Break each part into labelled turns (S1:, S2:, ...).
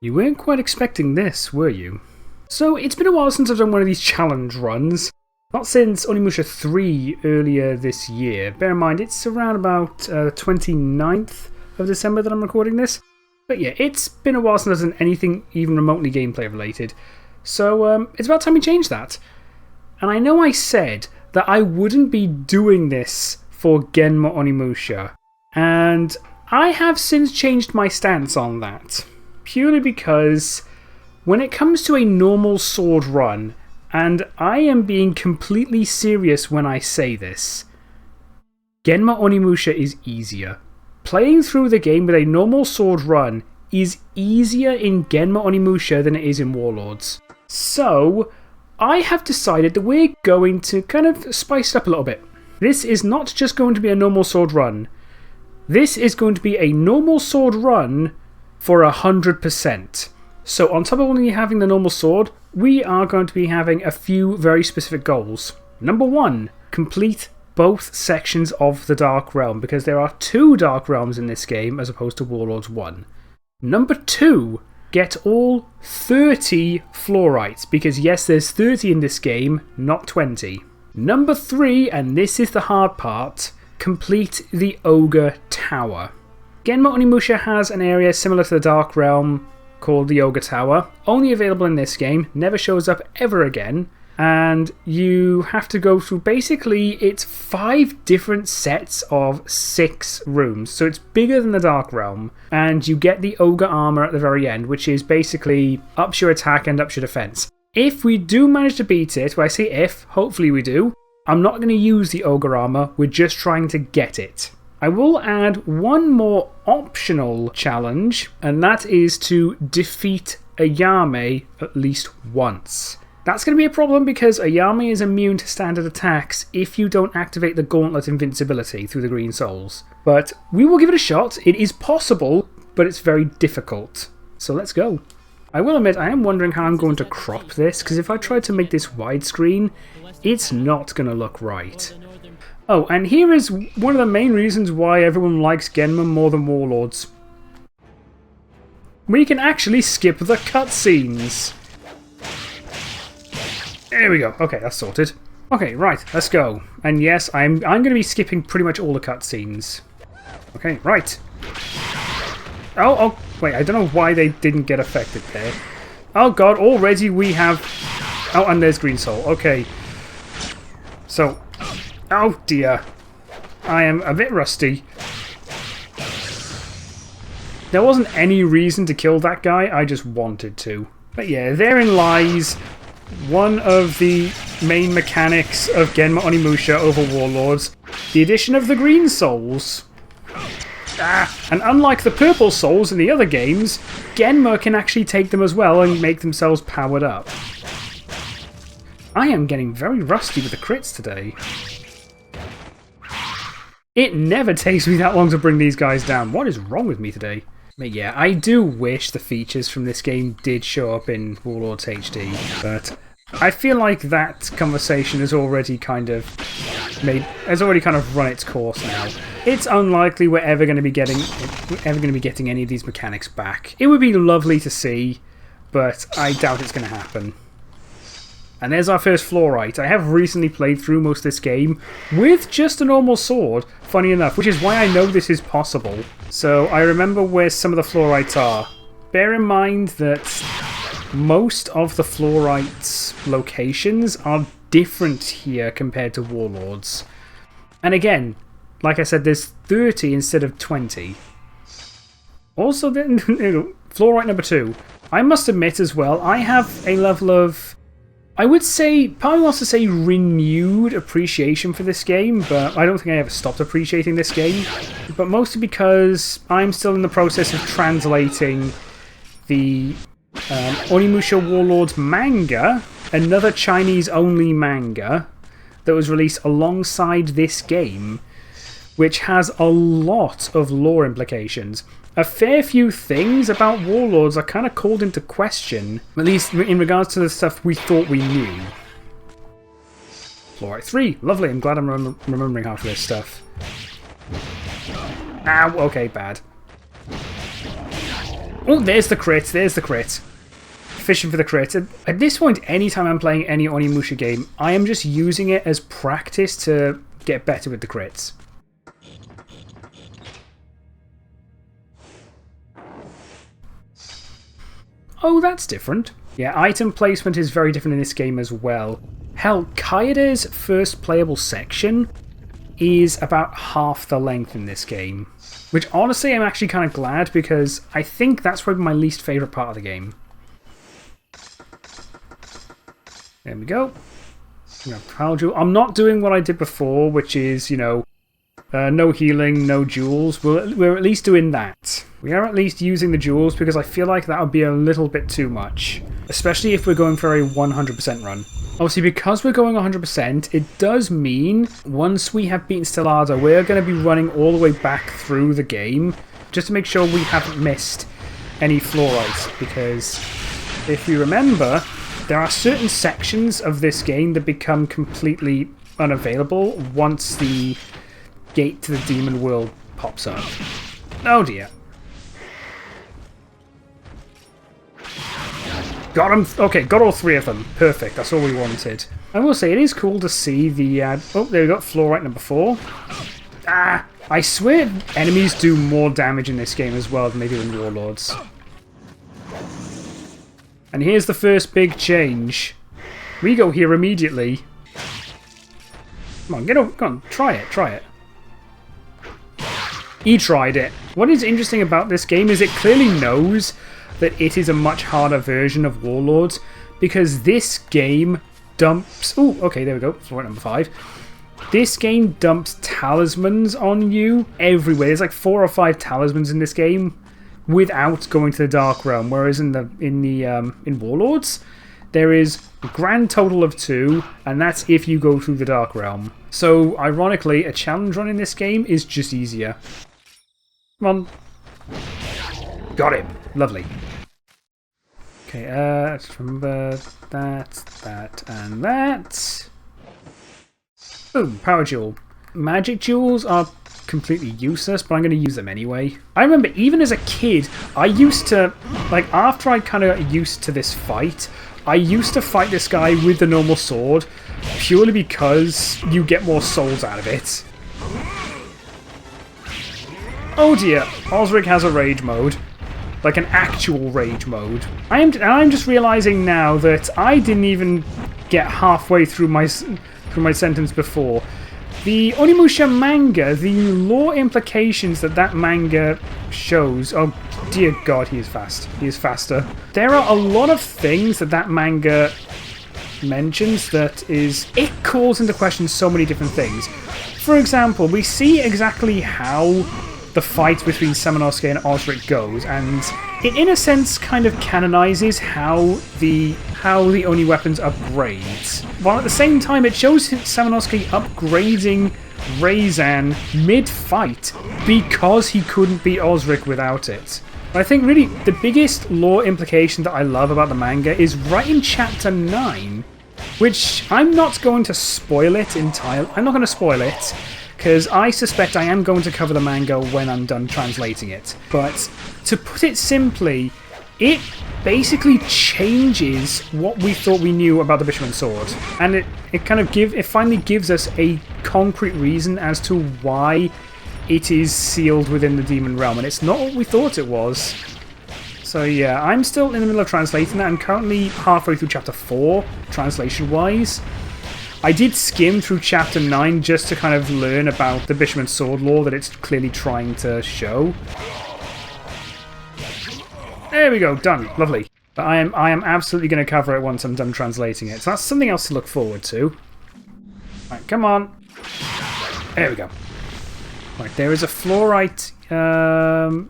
S1: You weren't quite expecting this, were you? So, it's been a while since I've done one of these challenge runs. Not since Onimusha 3 earlier this year. Bear in mind, it's around about the 29th of December that I'm recording this. But yeah, it's been a while since I've done anything even remotely gameplay related. So, it's about time we change that. And I know I said that I wouldn't be doing this for Genma Onimusha. And I have since changed my stance on that. Purely because when it comes to a normal sword run, and I am being completely serious when I say this, Genma Onimusha is easier. Playing through the game with a normal sword run is easier in Genma Onimusha than it is in Warlords. So, I have decided that we're going to kind of spice it up a little bit. This is not just going to be a normal sword run. This is going to be a normal sword run for 100%. So on top of only having the normal sword, we are going to be having a few very specific goals. Number 1, complete both sections of the Dark Realm, because there are 2 Dark Realms in this game as opposed to Warlords 1. Number 2, get all 30 Fluorites, because yes, there's 30 in this game, not 20. Number 3, and this is the hard part, complete the Ogre Tower. Genma Onimusha has an area similar to the Dark Realm called the Ogre Tower, only available in this game, never shows up ever again, and you have to go through basically it's 5 different sets of 6 rooms, so it's bigger than the Dark Realm, and you get the Ogre armor at the very end, which is basically ups your attack and ups your defense. If we do manage to beat it, well I say if, hopefully we do, I'm not going to use the Ogre armor, we're just trying to get it. I will add one more optional challenge, and that is to defeat Ayame at least once. That's going to be a problem because Ayame is immune to standard attacks if you don't activate the Gauntlet invincibility through the Green Souls. But we will give it a shot. It is possible, but it's very difficult. So let's go. I will admit, I am wondering how I'm going to crop this, because if I try to make this widescreen, it's not going to look right. Oh, and here is one of the main reasons why everyone likes Genma more than Warlords. We can actually skip the cutscenes. There we go. Okay, that's sorted. Okay, right, let's go. And yes, I'm going to be skipping pretty much all the cutscenes. Okay, right. Oh, wait, I don't know why they didn't get affected there. Oh god, already we have... Oh, and there's Green Soul. Okay. So... Oh dear. I am a bit rusty. There wasn't any reason to kill that guy, I just wanted to. But yeah, therein lies one of the main mechanics of Genma Onimusha over Warlords. The addition of the Green Souls. And unlike the Purple Souls in the other games, Genma can actually take them as well and make themselves powered up. I am getting very rusty with the crits today. It never takes me that long to bring these guys down. What is wrong with me today? But yeah, I do wish the features from this game did show up in Warlords HD, but I feel like that conversation has already kind of run its course now. It's unlikely we're ever going to be getting any of these mechanics back. It would be lovely to see, but I doubt it's going to happen. And there's our first Fluorite. I have recently played through most of this game with just a normal sword, funny enough, which is why I know this is possible. So I remember where some of the Fluorites are. Bear in mind that most of the Fluorites' locations are different here compared to Warlords. And again, like I said, there's 30 instead of 20. Also, then, Fluorite number 2. I must admit as well, I have a level of... I would say, part of me wants to say renewed appreciation for this game, but I don't think I ever stopped appreciating this game. But mostly because I'm still in the process of translating the Onimusha Warlords manga, another Chinese-only manga that was released alongside this game, which has a lot of lore implications. A fair few things about Warlords are kind of called into question, at least in regards to the stuff we thought we knew. Fluorite 3, lovely, I'm glad I'm remembering half of this stuff. Ow, okay, bad. Oh, there's the crit, there's the crit. Fishing for the crit. At this point, anytime I'm playing any Onimusha game, I am just using it as practice to get better with the crits. Oh, that's different. Yeah, item placement is very different in this game as well. Hell, Kaede's first playable section is about half the length in this game. Which, honestly, I'm actually kind of glad, because I think that's probably my least favourite part of the game. There we go. I'm not doing what I did before, which is, you know, no healing, no jewels. We're at least doing that. We are at least using the jewels, because I feel like that would be a little bit too much. Especially if we're going for a 100% run. Obviously, because we're going 100%, it does mean once we have beaten Stellada, we're going to be running all the way back through the game, just to make sure we haven't missed any Fluorites. Because if you remember, there are certain sections of this game that become completely unavailable once the gate to the demon world pops up. Oh dear. Got him! Okay, got all three of them. Perfect, that's all we wanted. I will say, it is cool to see the... oh, there we got Fluorite number 4. Ah! I swear enemies do more damage in this game as well than they do in Warlords. And here's the first big change. We go here immediately. Come on, get over. Come on, try it, try it. He tried it. What is interesting about this game is it clearly knows that it is a much harder version of Warlords, because this game dumps... ooh, okay, there we go. Floor number 5. This game dumps talismans on you everywhere. There's like 4 or 5 talismans in this game without going to the Dark Realm, whereas in Warlords there is a grand total of 2, and that's if you go through the Dark Realm. So ironically, a challenge run in this game is just easier. Come on. Got him. Lovely. Okay, let's remember that, and that. Boom, power jewel. Magic jewels are completely useless, but I'm going to use them anyway. I remember even as a kid, I used to, like, after I kind of got used to this fight, I used to fight this guy with the normal sword, purely because you get more souls out of it. Oh dear, Osric has a rage mode. Like an actual rage mode. I'm just realising now that I didn't even get halfway through my sentence before. The Onimusha manga, the lore implications that manga shows... oh dear god, he is fast. He is faster. There are a lot of things that manga mentions that is... it calls into question so many different things. For example, we see exactly how the fight between Samanosuke and Osric goes, and it in a sense kind of canonizes how the Oni weapons upgrades, while at the same time it shows Samanosuke upgrading Reizan mid-fight because he couldn't beat Osric without it. But I think really the biggest lore implication that I love about the manga is right in chapter 9, which I'm not going to spoil it entirely. I'm not going to spoil it, because I suspect I am going to cover the manga when I'm done translating it. But to put it simply, it basically changes what we thought we knew about the Bishoman Sword. And it finally gives us a concrete reason as to why it is sealed within the Demon Realm. And it's not what we thought it was. So yeah, I'm still in the middle of translating that. I'm currently halfway through chapter 4, translation-wise. I did skim through chapter 9 just to kind of learn about the Bishoman Sword lore that it's clearly trying to show. There we go, done. Lovely. But I am absolutely going to cover it once I'm done translating it. So that's something else to look forward to. Right, come on. There we go. Right, there is a Fluorite,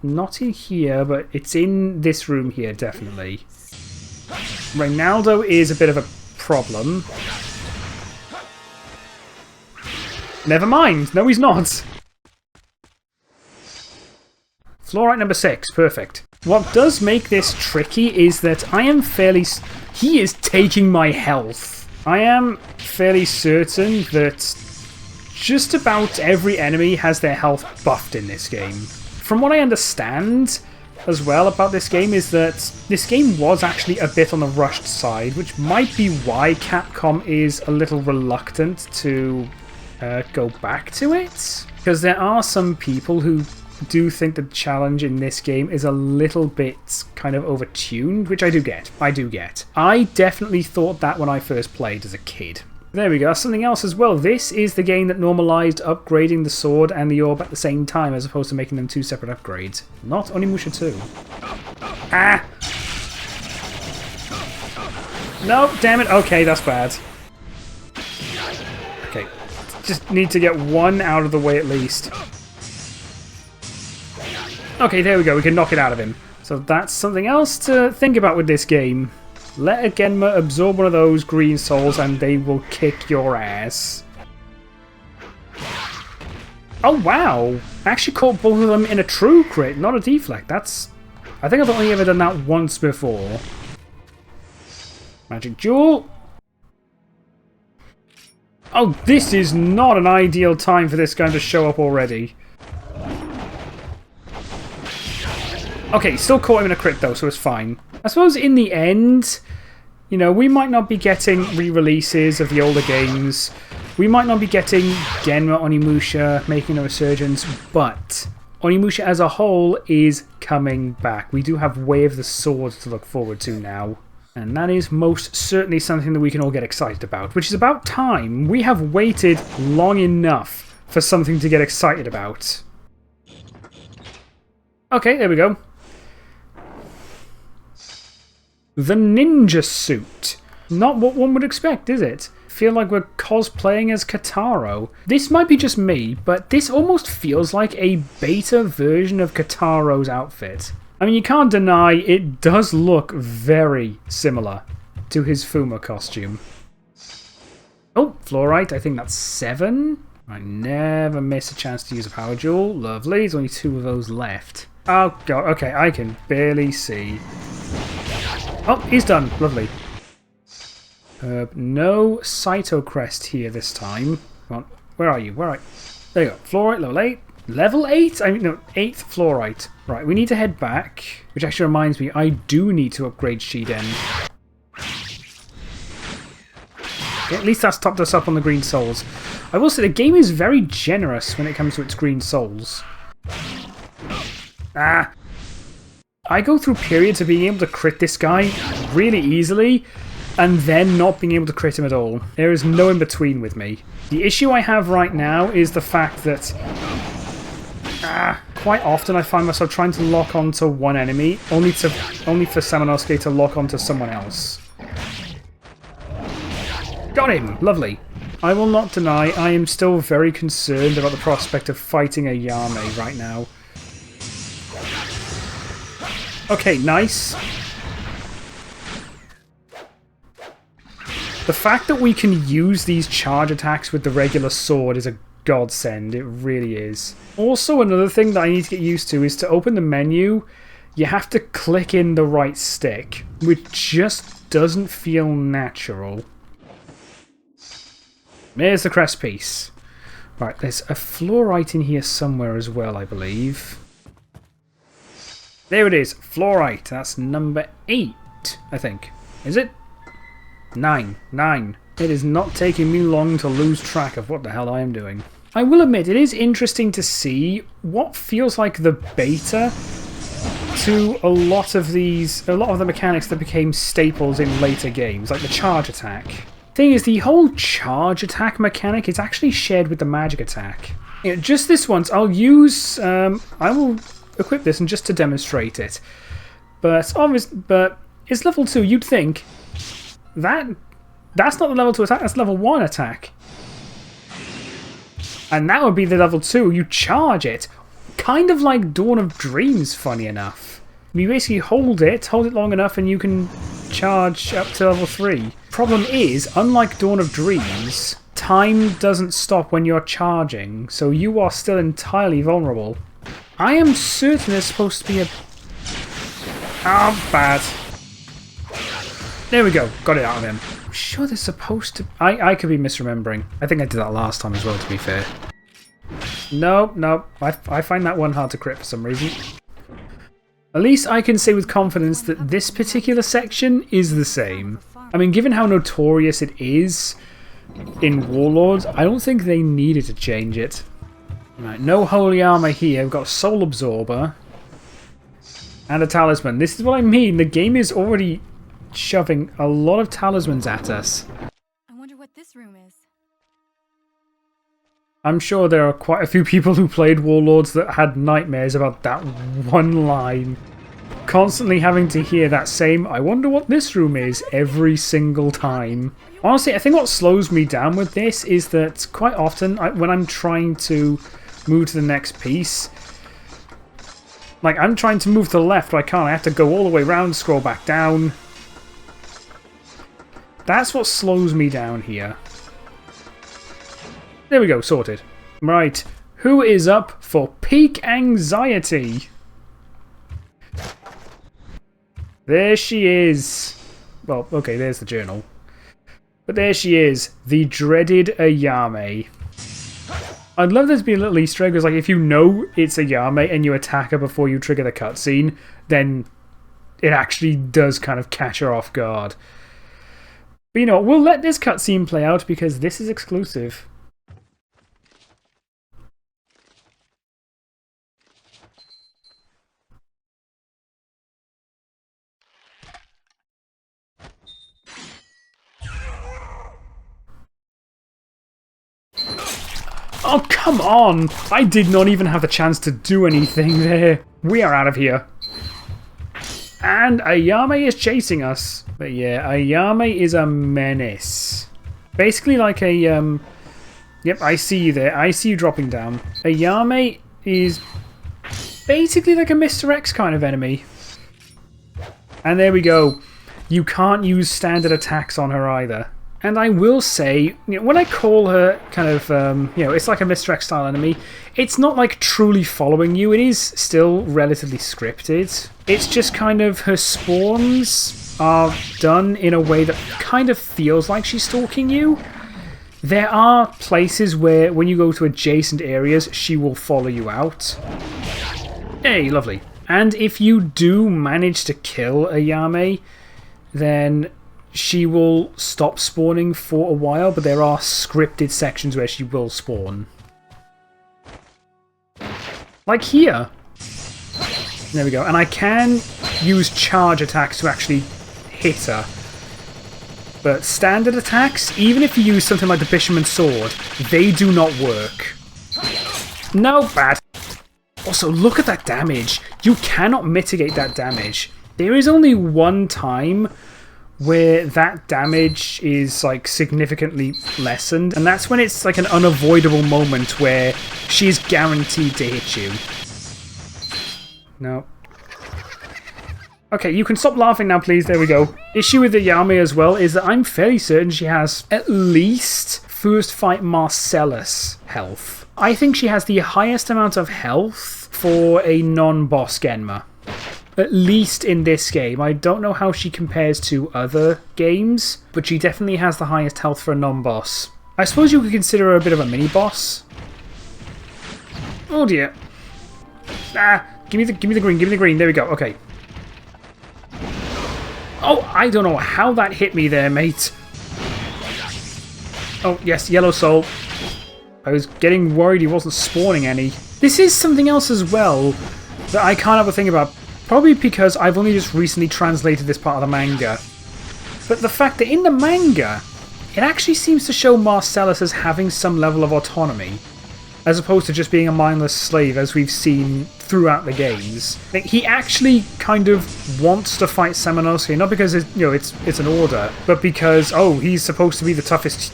S1: not in here, but it's in this room here, definitely. Reynaldo is a bit of a problem. Never mind. No, he's not. Fluorite number 6. Perfect. What does make this tricky is that I am fairly... he is taking my health. I am fairly certain that just about every enemy has their health buffed in this game. From what I understand, as well about this game is that this game was actually a bit on the rushed side, which might be why Capcom is a little reluctant to go back to it. Because there are some people who do think the challenge in this game is a little bit kind of overtuned, which I do get. I definitely thought that when I first played as a kid. There we go, something else as well. This is the game that normalized upgrading the sword and the orb at the same time as opposed to making them two separate upgrades. Not Onimusha 2. Ah! No, damn it. Okay, that's bad. Okay, just need to get one out of the way at least. Okay, there we go. We can knock it out of him. So that's something else to think about with this game. Let a Genma absorb one of those green souls and they will kick your ass. Oh, wow. I actually caught both of them in a true crit, not a deflect. I think I've only ever done that once before. Magic Jewel. Oh, this is not an ideal time for this guy to show up already. Okay, still caught him in a crit though, so it's fine. I suppose in the end, you know, we might not be getting re-releases of the older games. We might not be getting Genma Onimusha making a resurgence, but Onimusha as a whole is coming back. We do have Way of the Sword to look forward to now. And that is most certainly something that we can all get excited about, which is about time. We have waited long enough for something to get excited about. Okay, there we go. The ninja suit. Not what one would expect, is it? Feel like we're cosplaying as Kataro. This might be just me, but this almost feels like a beta version of Kataro's outfit. I mean, you can't deny it does look very similar to his Fuma costume. Oh, Fluorite, I think that's 7. I never miss a chance to use a power jewel. Lovely, there's only 2 of those left. Oh god, okay, I can barely see. Oh, he's done. Lovely. No Cytocrest here this time. Come on, where are you? Where are you? There you go. Fluorite, level 8. Level 8? I mean, no, 8th Fluorite. Right, we need to head back. Which actually reminds me, I do need to upgrade Shiden. Okay, at least that's topped us up on the green souls. I will say the game is very generous when it comes to its green souls. Ah! I go through periods of being able to crit this guy really easily and then not being able to crit him at all. There is no in between with me. The issue I have right now is the fact that quite often I find myself trying to lock onto one enemy only for Samanosuke to lock onto someone else. Got him! Lovely. I will not deny I am still very concerned about the prospect of fighting Ayame right now. Okay, nice. The fact that we can use these charge attacks with the regular sword is a godsend. It really is. Also, another thing that I need to get used to is to open the menu, you have to click in the right stick, which just doesn't feel natural. There's the crest piece. Right, there's a Fluorite in here somewhere as well, I believe. There it is, Fluorite. That's number 8, I think. Is it? 9. It is not taking me long to lose track of what the hell I am doing. I will admit, it is interesting to see what feels like the beta to a lot of the mechanics that became staples in later games, like the charge attack. Thing is, the whole charge attack mechanic is actually shared with the magic attack. You know, just this once, I'll use... I will equip this and just to demonstrate it. But it's level 2. You'd think that's not the level 2 attack, that's level 1 attack. And that would be the level 2. You charge it. Kind of like Dawn of Dreams, funny enough. You basically hold it long enough and you can charge up to level 3. Problem is, unlike Dawn of Dreams, time doesn't stop when you're charging, so you are still entirely vulnerable. I am certain there's supposed to be a... Oh, bad. There we go. Got it out of him. I'm sure there's supposed to... I could be misremembering. I think I did that last time as well, to be fair. No. I find that one hard to crit for some reason. At least I can say with confidence that this particular section is the same. I mean, given how notorious it is in Warlords, I don't think they needed to change it. Right, no holy armor here. We've got a soul absorber and a talisman. This is what I mean. The game is already shoving a lot of talismans at us.
S2: I wonder what this room is.
S1: I'm sure there are quite a few people who played Warlords that had nightmares about that one line. Constantly having to hear that same, I wonder what this room is, every single time. Honestly, I think what slows me down with this is that quite often, when I'm trying to move to the next piece, like I'm trying to move to the left, but I can't. I have to go all the way around, scroll back down. That's what slows me down here. There we go, sorted. Right, who is up for peak anxiety? There she is. Well, okay, there's the journal. But there she is, the dreaded Ayame. I'd love there to be a little Easter egg, because like, if you know it's Ayame and you attack her before you trigger the cutscene, then it actually does kind of catch her off guard. But you know, we'll let this cutscene play out because this is exclusive. Oh, come on! I did not even have the chance to do anything there. We are out of here. And Ayame is chasing us. But yeah, Ayame is a menace. Basically like a, Yep, I see you there. I see you dropping down. Ayame is basically like a Mr. X kind of enemy. And there we go. You can't use standard attacks on her either. And I will say, you know, when I call her kind of, you know, it's like a Mr. X style enemy, it's not like truly following you. It is still relatively scripted. It's just kind of her spawns are done in a way that kind of feels like she's stalking you. There are places where when you go to adjacent areas, she will follow you out. Hey, lovely. And if you do manage to kill Ayame, then she will stop spawning for a while, but there are scripted sections where she will spawn. Like here. There we go. And I can use charge attacks to actually hit her. But standard attacks, even if you use something like the Bishaman's Sword, they do not work. No, bad. Also, look at that damage. You cannot mitigate that damage. There is only one time where that damage is like significantly lessened, and that's when it's like an unavoidable moment where she's guaranteed to hit you. No. Okay, you can stop laughing now, please. There we go. Issue with the Ayame as well is that I'm fairly certain she has at least first fight Marcelus health. I think she has the highest amount of health for a non-boss Genma. At least in this game. I don't know how she compares to other games, but she definitely has the highest health for a non-boss. I suppose you could consider her a bit of a mini-boss. Oh dear. Ah, give me the green, give me the green. There we go, okay. Oh, I don't know how that hit me there, mate. Oh, yes, yellow soul. I was getting worried he wasn't spawning any. This is something else as well that I can't have a think about. Probably because I've only just recently translated this part of the manga. But the fact that in the manga, it actually seems to show Marcelus as having some level of autonomy, as opposed to just being a mindless slave as we've seen throughout the games. Like, he actually kind of wants to fight Samanosuke, not because it's an order, but because, oh, he's supposed to be the toughest,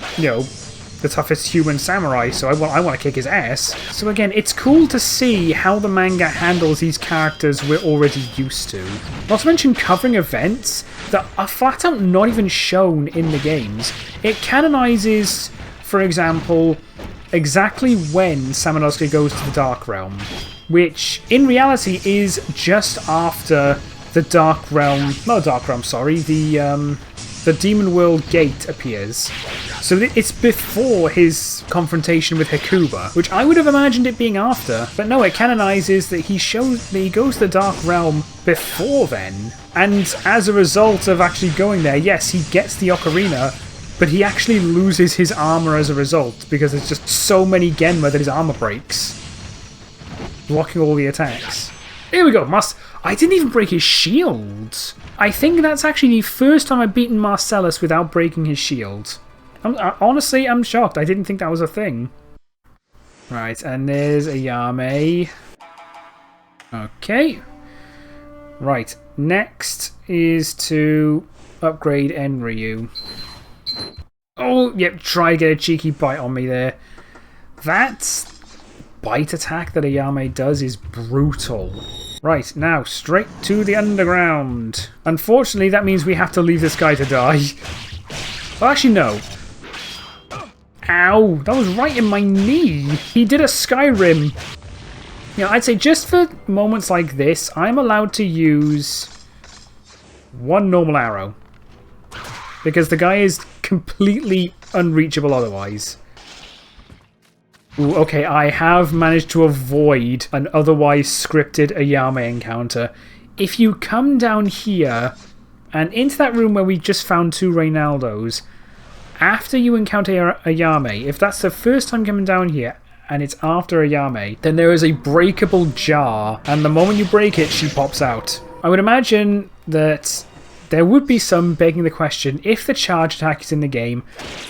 S1: the toughest human samurai, so I want to kick his ass. So again, it's cool to see how the manga handles these characters we're already used to. Not to mention covering events that are flat out not even shown in the games. It canonizes, for example, exactly when Samanosuke goes to the Dark Realm, which in reality is just after the Dark Realm, not Dark Realm, sorry, the the Demon World Gate appears. So it's before his confrontation with Hecuba, which I would have imagined it being after. But no, it canonizes that he shows that he goes to the Dark Realm before then. And as a result of actually going there, yes, he gets the ocarina, but he actually loses his armor as a result, because there's just so many Genma that his armor breaks, blocking all the attacks. Here we go, I didn't even break his shield. I think that's actually the first time I've beaten Marcelus without breaking his shield. Honestly, I'm shocked. I didn't think that was a thing. Right, and there's Ayame. Okay. Right, next is to upgrade Enryu. Oh, yep, try to get a cheeky bite on me there. That bite attack that Ayame does is brutal. Right, now, straight to the underground. Unfortunately, that means we have to leave this guy to die. Well, actually, no. Ow, that was right in my knee. He did a Skyrim. You know, I'd say just for moments like this, I'm allowed to use one normal arrow. Because the guy is completely unreachable otherwise. Ooh, okay, I have managed to avoid an otherwise scripted Ayame encounter. If you come down here and into that room where we just found 2 Reynaldos, after you encounter Ayame, if that's the first time coming down here and it's after Ayame, then there is a breakable jar, and the moment you break it, she pops out. I would imagine that there would be some begging the question, if the charge attack is in the game,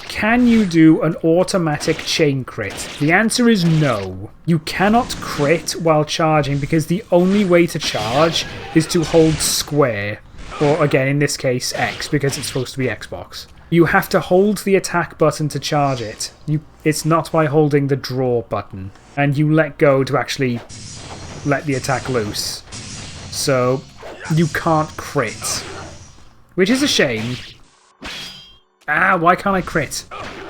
S1: can you do an automatic chain crit? The answer is no. You cannot crit while charging because the only way to charge is to hold square. Or again, in this case, X, because it's supposed to be Xbox. You have to hold the attack button to charge it. It's not by holding the draw button. And you let go to actually let the attack loose. So, you can't crit. Which is a shame. Ah, why can't I crit?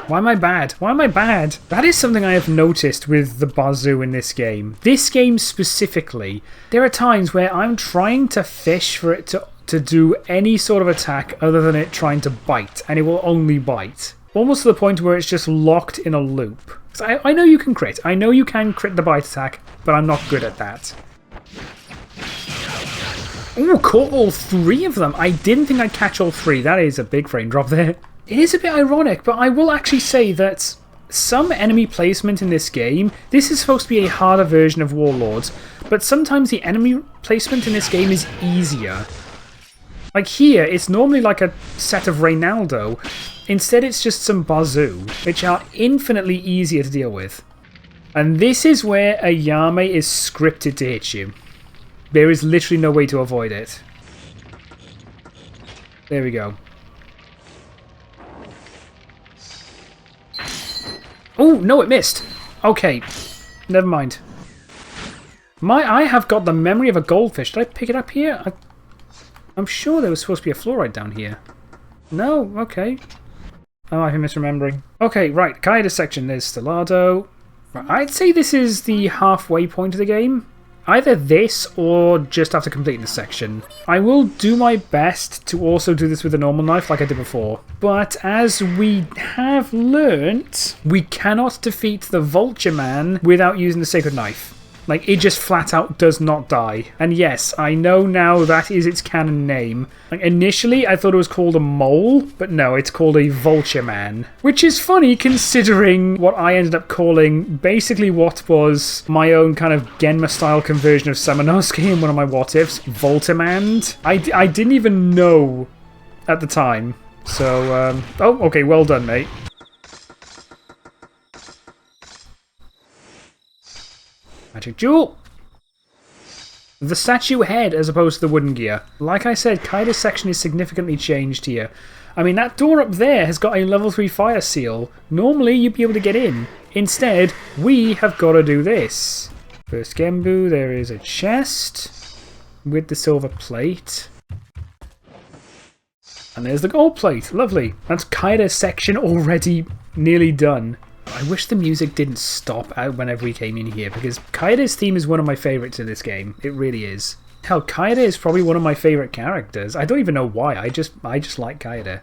S1: Why am I bad? Why am I bad? That is something I have noticed with the Bazoo in this game. This game specifically, there are times where I'm trying to fish for it to do any sort of attack other than it trying to bite, and it will only bite. Almost to the point where it's just locked in a loop. So I know you can crit. I know you can crit the bite attack, but I'm not good at that. Ooh, caught all 3 of them. I didn't think I'd catch all 3. That is a big frame drop there. It is a bit ironic, but I will actually say that some enemy placement in this game, this is supposed to be a harder version of Warlords, but sometimes the enemy placement in this game is easier. Like here, it's normally like a set of Reynaldo. Instead, it's just some Bazoo, which are infinitely easier to deal with. And this is where Ayame is scripted to hit you. There is literally no way to avoid it. There we go. Oh, no, it missed. Okay, never mind. I have got the memory of a goldfish. Did I pick it up here? I'm sure there was supposed to be a fluorite down here. No, okay. Oh, I've been misremembering. Okay, right, Kaede section. There's Stellado. Right, I'd say this is the halfway point of the game. Either this or just after completing this section. I will do my best to also do this with a normal knife like I did before. But as we have learnt, we cannot defeat the Vulture Man without using the Sacred Knife. Like, it just flat out does not die. And yes, I know now that is its canon name. Like, initially, I thought it was called a mole, but no, it's called a Vulture Man. Which is funny, considering what I ended up calling basically what was my own kind of Genma-style conversion of Samanosuke in one of my what-ifs, Voltimand. I didn't even know at the time. So, oh, okay, well done, mate. Magic Jewel! The statue head as opposed to the wooden gear. Like I said, Kaede's section is significantly changed here. I mean, that door up there has got a level 3 fire seal. Normally, you'd be able to get in. Instead, we have got to do this. First Genbu, there is a chest with the silver plate. And there's the gold plate. Lovely. That's Kaede's section already nearly done. I wish the music didn't stop out whenever we came in here, because Kaede's theme is one of my favourites in this game. It really is. Hell, Kaede is probably one of my favourite characters. I don't even know why, I just like Kaede.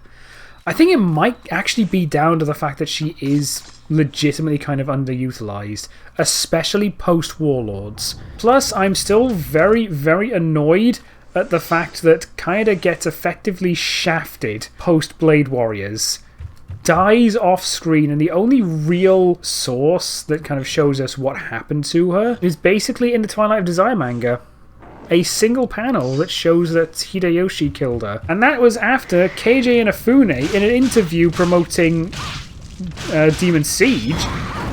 S1: I think it might actually be down to the fact that she is legitimately kind of underutilized, especially post-Warlords. Plus, I'm still very, very annoyed at the fact that Kaede gets effectively shafted post-Blade Warriors, dies off-screen, and the only real source that kind of shows us what happened to her is basically in the Twilight of Desire manga. A single panel that shows that Hideyoshi killed her. And that was after KJ Inafune, in an interview promoting Demon Siege,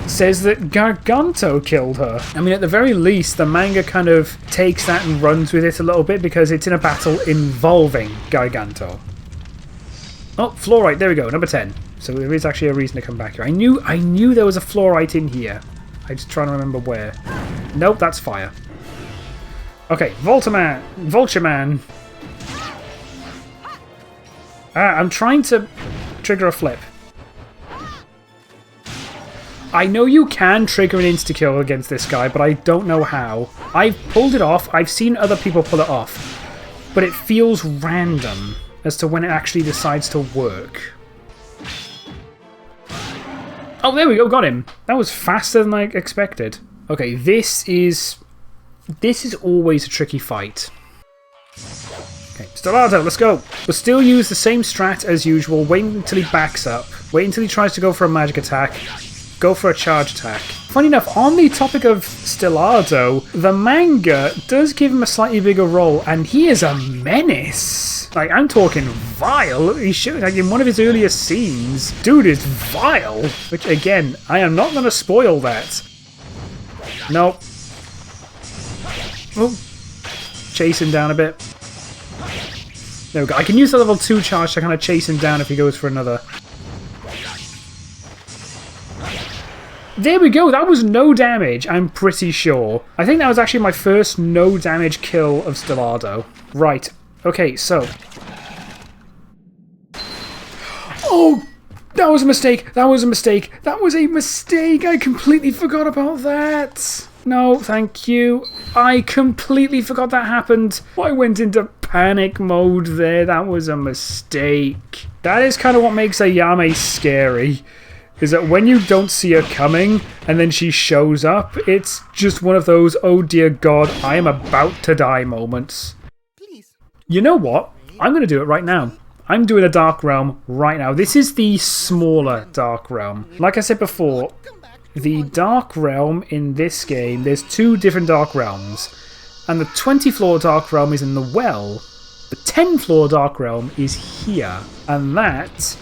S1: says that Garganto killed her. I mean, at the very least, the manga kind of takes that and runs with it a little bit because it's in a battle involving Garganto. Oh, Fluorite, there we go, number 10. So there is actually a reason to come back here. I knew there was a Fluorite in here. I'm just trying to remember where. Nope, that's fire. Okay, Vulture Man. I'm trying to trigger a flip. I know you can trigger an insta-kill against this guy, but I don't know how. I've pulled it off, I've seen other people pull it off, but it feels random as to when it actually decides to work. Oh, there we go, got him. That was faster than I expected. Okay, this is always a tricky fight. Okay, Stellato, let's go. We'll still use the same strat as usual. Wait until he backs up. Wait until he tries to go for a magic attack. Go for a charge attack. Funny enough, on the topic of Stellato, the manga does give him a slightly bigger role, and he is a menace. Like, I'm talking vile. He should, like, in one of his earlier scenes, dude is vile. Which, again, I am not going to spoil that. Nope. Oh, chase him down a bit. There we go. I can use the level 2 charge to kind of chase him down if he goes for another. There we go. That was no damage, I'm pretty sure. I think that was actually my first no damage kill of Stellato. Right. Okay, so. Oh! That was a mistake. That was a mistake. That was a mistake. I completely forgot about that. No, thank you. I completely forgot that happened. I went into panic mode there. That was a mistake. That is kind of what makes Ayame scary. Is that when you don't see her coming and then she shows up, it's just one of those, oh dear God, I am about to die moments. You know what? I'm going to do it right now. I'm doing a Dark Realm right now. This is the smaller Dark Realm. Like I said before, the Dark Realm in this game, there's 2 different Dark Realms. And the 20 floor Dark Realm is in the well. The 10 floor Dark Realm is here. And that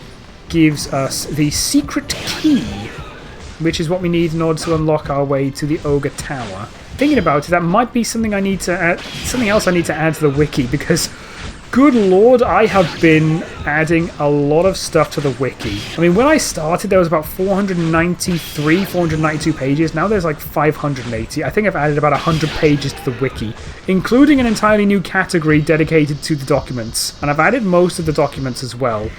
S1: gives us the secret key, which is what we need in order to unlock our way to the Ogre Tower. Thinking about it, that might be something I need to add, something else I need to add to the wiki, because good lord, I have been adding a lot of stuff to the wiki. I mean, when I started, there was about 493, 492 pages. Now there's like 580. I think I've added about 100 pages to the wiki, including an entirely new category dedicated to the documents. And I've added most of the documents as well.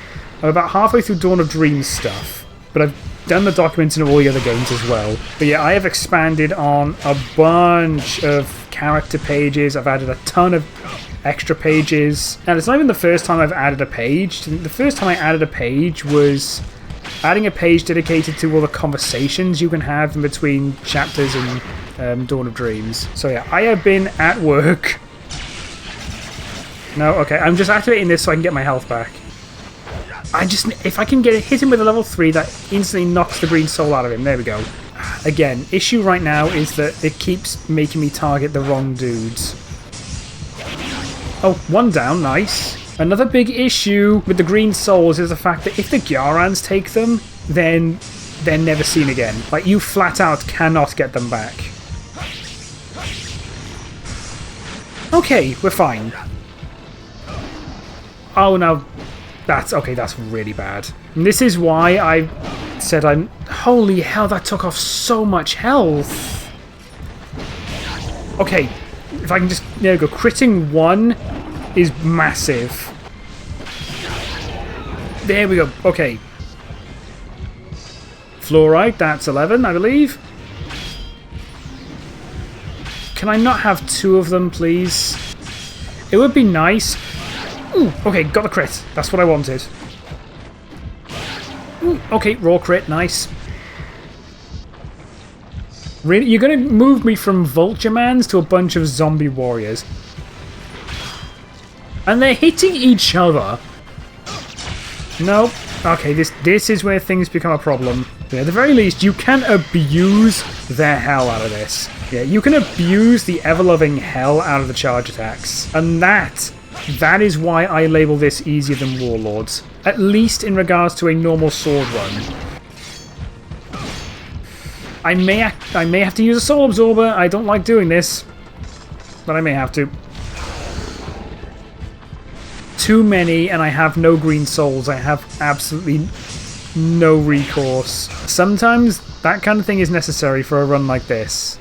S1: I'm about halfway through Dawn of Dreams stuff, but I've done the documents in all the other games as well. But yeah, I have expanded on a bunch of character pages. I've added a ton of extra pages. And it's not even the first time I've added a page. The first time I added a page was adding a page dedicated to all the conversations you can have in between chapters in Dawn of Dreams. So yeah, I have been at work. No, okay, I'm just activating this so I can get my health back. If I can hit him with a level 3, that instantly knocks the green soul out of him. There we go. Again, issue right now is that it keeps making me target the wrong dudes. Oh, 1 down, nice. Another big issue with the green souls is the fact that if the Gyarans take them, then they're never seen again. Like, you flat out cannot get them back. Okay, we're fine. Oh, no. That's really bad. And this is why I said holy hell, that took off so much health. Okay, if I can just, there we go. Critting 1 is massive. There we go. Okay. Fluorite, that's 11, I believe. Can I not have 2 of them, please? It would be nice. Ooh, okay, got the crit. That's what I wanted. Ooh, okay, raw crit, nice. Really? You're going to move me from Vulture Mans to a bunch of zombie warriors. And they're hitting each other. Nope. Okay, this is where things become a problem. Yeah, at the very least, you can abuse the hell out of this. Yeah, you can abuse the ever-loving hell out of the charge attacks. And that is why I label this easier than Warlords. At least in regards to a normal sword run. I may have to use a Soul Absorber. I don't like doing this. But I may have to. Too many, and I have no green souls. I have absolutely no recourse. Sometimes that kind of thing is necessary for a run like this.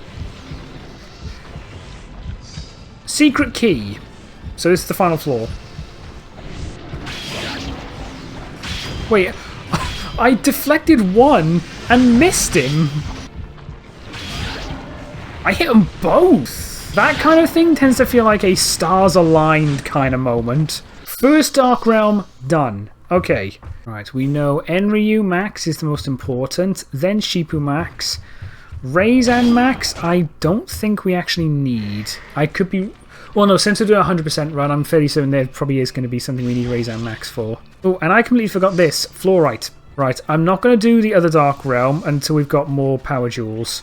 S1: Secret key. So this is the final floor. Wait, I deflected one and missed him. I hit them both. That kind of thing tends to feel like a stars aligned kind of moment. First Dark Realm done. Okay. Right, we know Enryu Max is the most important, then Shipu Max. Reizan Max, I don't think we actually need. I could be... Well, no, since we're doing a 100% run, I'm fairly certain there probably is going to be something we need Reizan Max for. Oh, and I completely forgot this. Fluorite. Right, I'm not going to do the other Dark Realm until we've got more power jewels.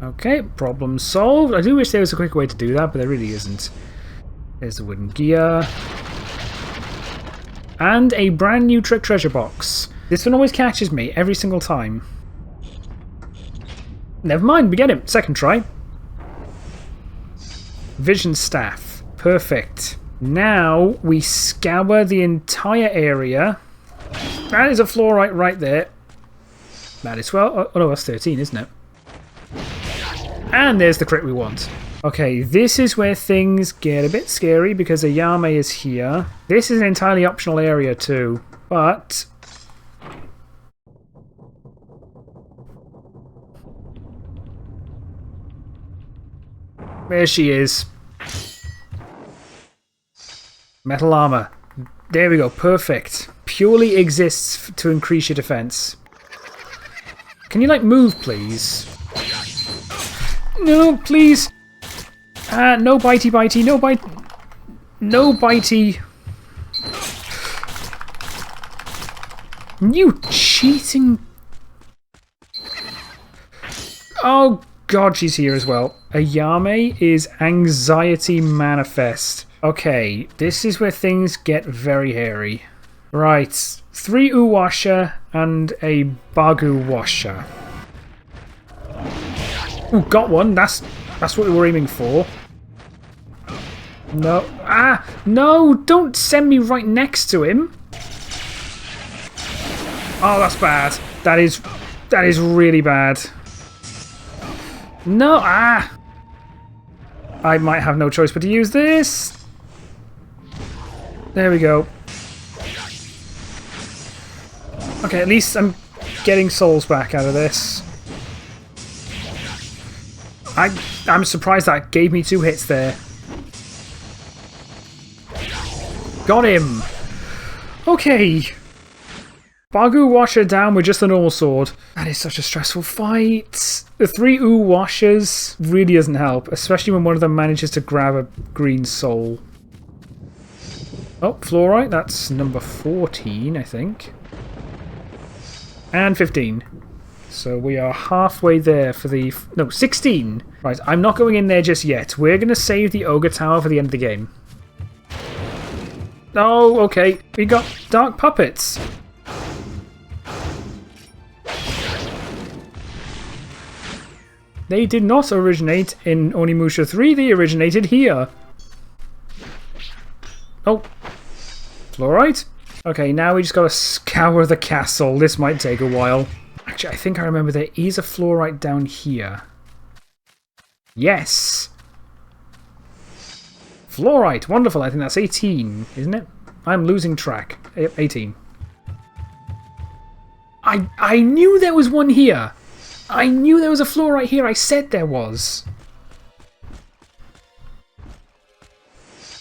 S1: Okay, problem solved. I do wish there was a quicker way to do that, but there really isn't. There's the wooden gear. And a brand new trick treasure box. This one always catches me every single time. Never mind, we get him. Second try. Vision staff. Perfect. Now we scour the entire area. That is a fluorite right there. That is well. Oh no, that's 13, isn't it? And there's the crit we want. Okay, this is where things get a bit scary because Ayame is here. This is an entirely optional area too, but... There she is. Metal armor. There we go, perfect. Purely exists to increase your defense. Can you, like, move, please? No, please. No bitey bitey, no bite. No bitey. You cheating. Oh god, she's here as well. Ayame is anxiety manifest. Okay, this is where things get very hairy. Right, 3 Uwasha and a Bagu Washa. Ooh, got one. That's what we were aiming for. No. Ah! No! Don't send me right next to him! Oh, that's bad. That is really bad. No! Ah! I might have no choice but to use this. There we go. Okay, at least I'm getting souls back out of this. I'm surprised that gave me 2 hits there. Got him! Okay. Bagu Washer down with just a normal sword. That is such a stressful fight. The 3 Washers really doesn't help, especially when one of them manages to grab a green soul. Oh, fluorite, that's number 14, I think. And 15. So we are halfway there for the... No, 16! Right, I'm not going in there just yet. We're going to save the Ogre Tower for the end of the game. Oh, okay. We got Dark Puppets. They did not originate in Onimusha 3, they originated here. Oh. Fluorite? Okay, now we just gotta scour the castle. This might take a while. Actually, I think I remember there is a fluorite down here. Yes! Fluorite! Wonderful, I think that's 18, isn't it? I'm losing track. 18. I knew there was one here. I knew there was a fluorite here. I said there was.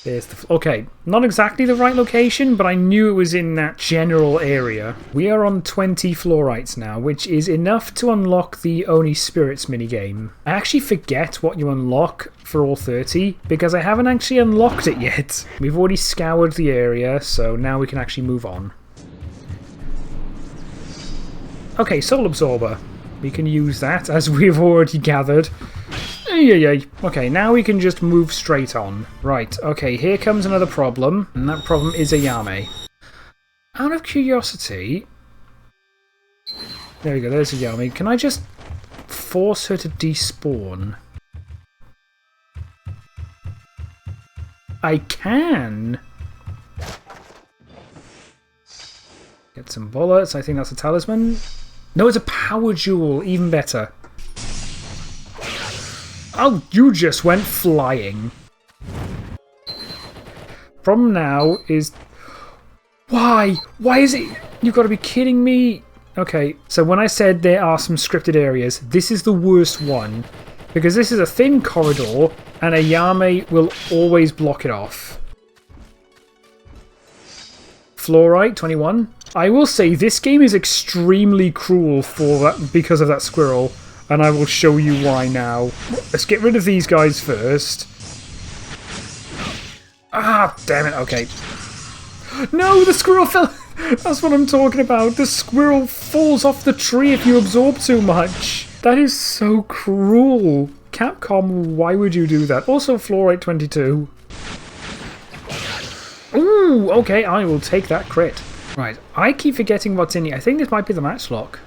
S1: There's the... Okay, not exactly the right location, but I knew it was in that general area. We are on 20 fluorites now, which is enough to unlock the Oni Spirits minigame. I actually forget what you unlock for all 30, because I haven't actually unlocked it yet. We've already scoured the area, so now we can actually move on. Okay, Soul Absorber. We can use that, as we've already gathered. Okay, now we can just move straight on. Right, okay, here comes another problem, and that problem is Ayame. Out of curiosity... There we go, there's Ayame. Can I just force her to despawn? I can! Get some bullets, I think that's a talisman. No, it's a power jewel, even better. Oh, you just went flying. Problem now is... Why? Why is it... You've got to be kidding me. Okay, so when I said there are some scripted areas, this is the worst one. Because this is a thin corridor, and Ayame will always block it off. Fluorite, 21. I will say this game is extremely cruel for that because of that squirrel. And I will show you why now. Let's get rid of these guys first. Ah, damn it, okay. No, the squirrel fell... That's what I'm talking about. The squirrel falls off the tree if you absorb too much. That is so cruel. Capcom, why would you do that? Also, Fluorite 22. Ooh, okay, I will take that crit. Right, I keep forgetting what's in here. I think this might be the match lock.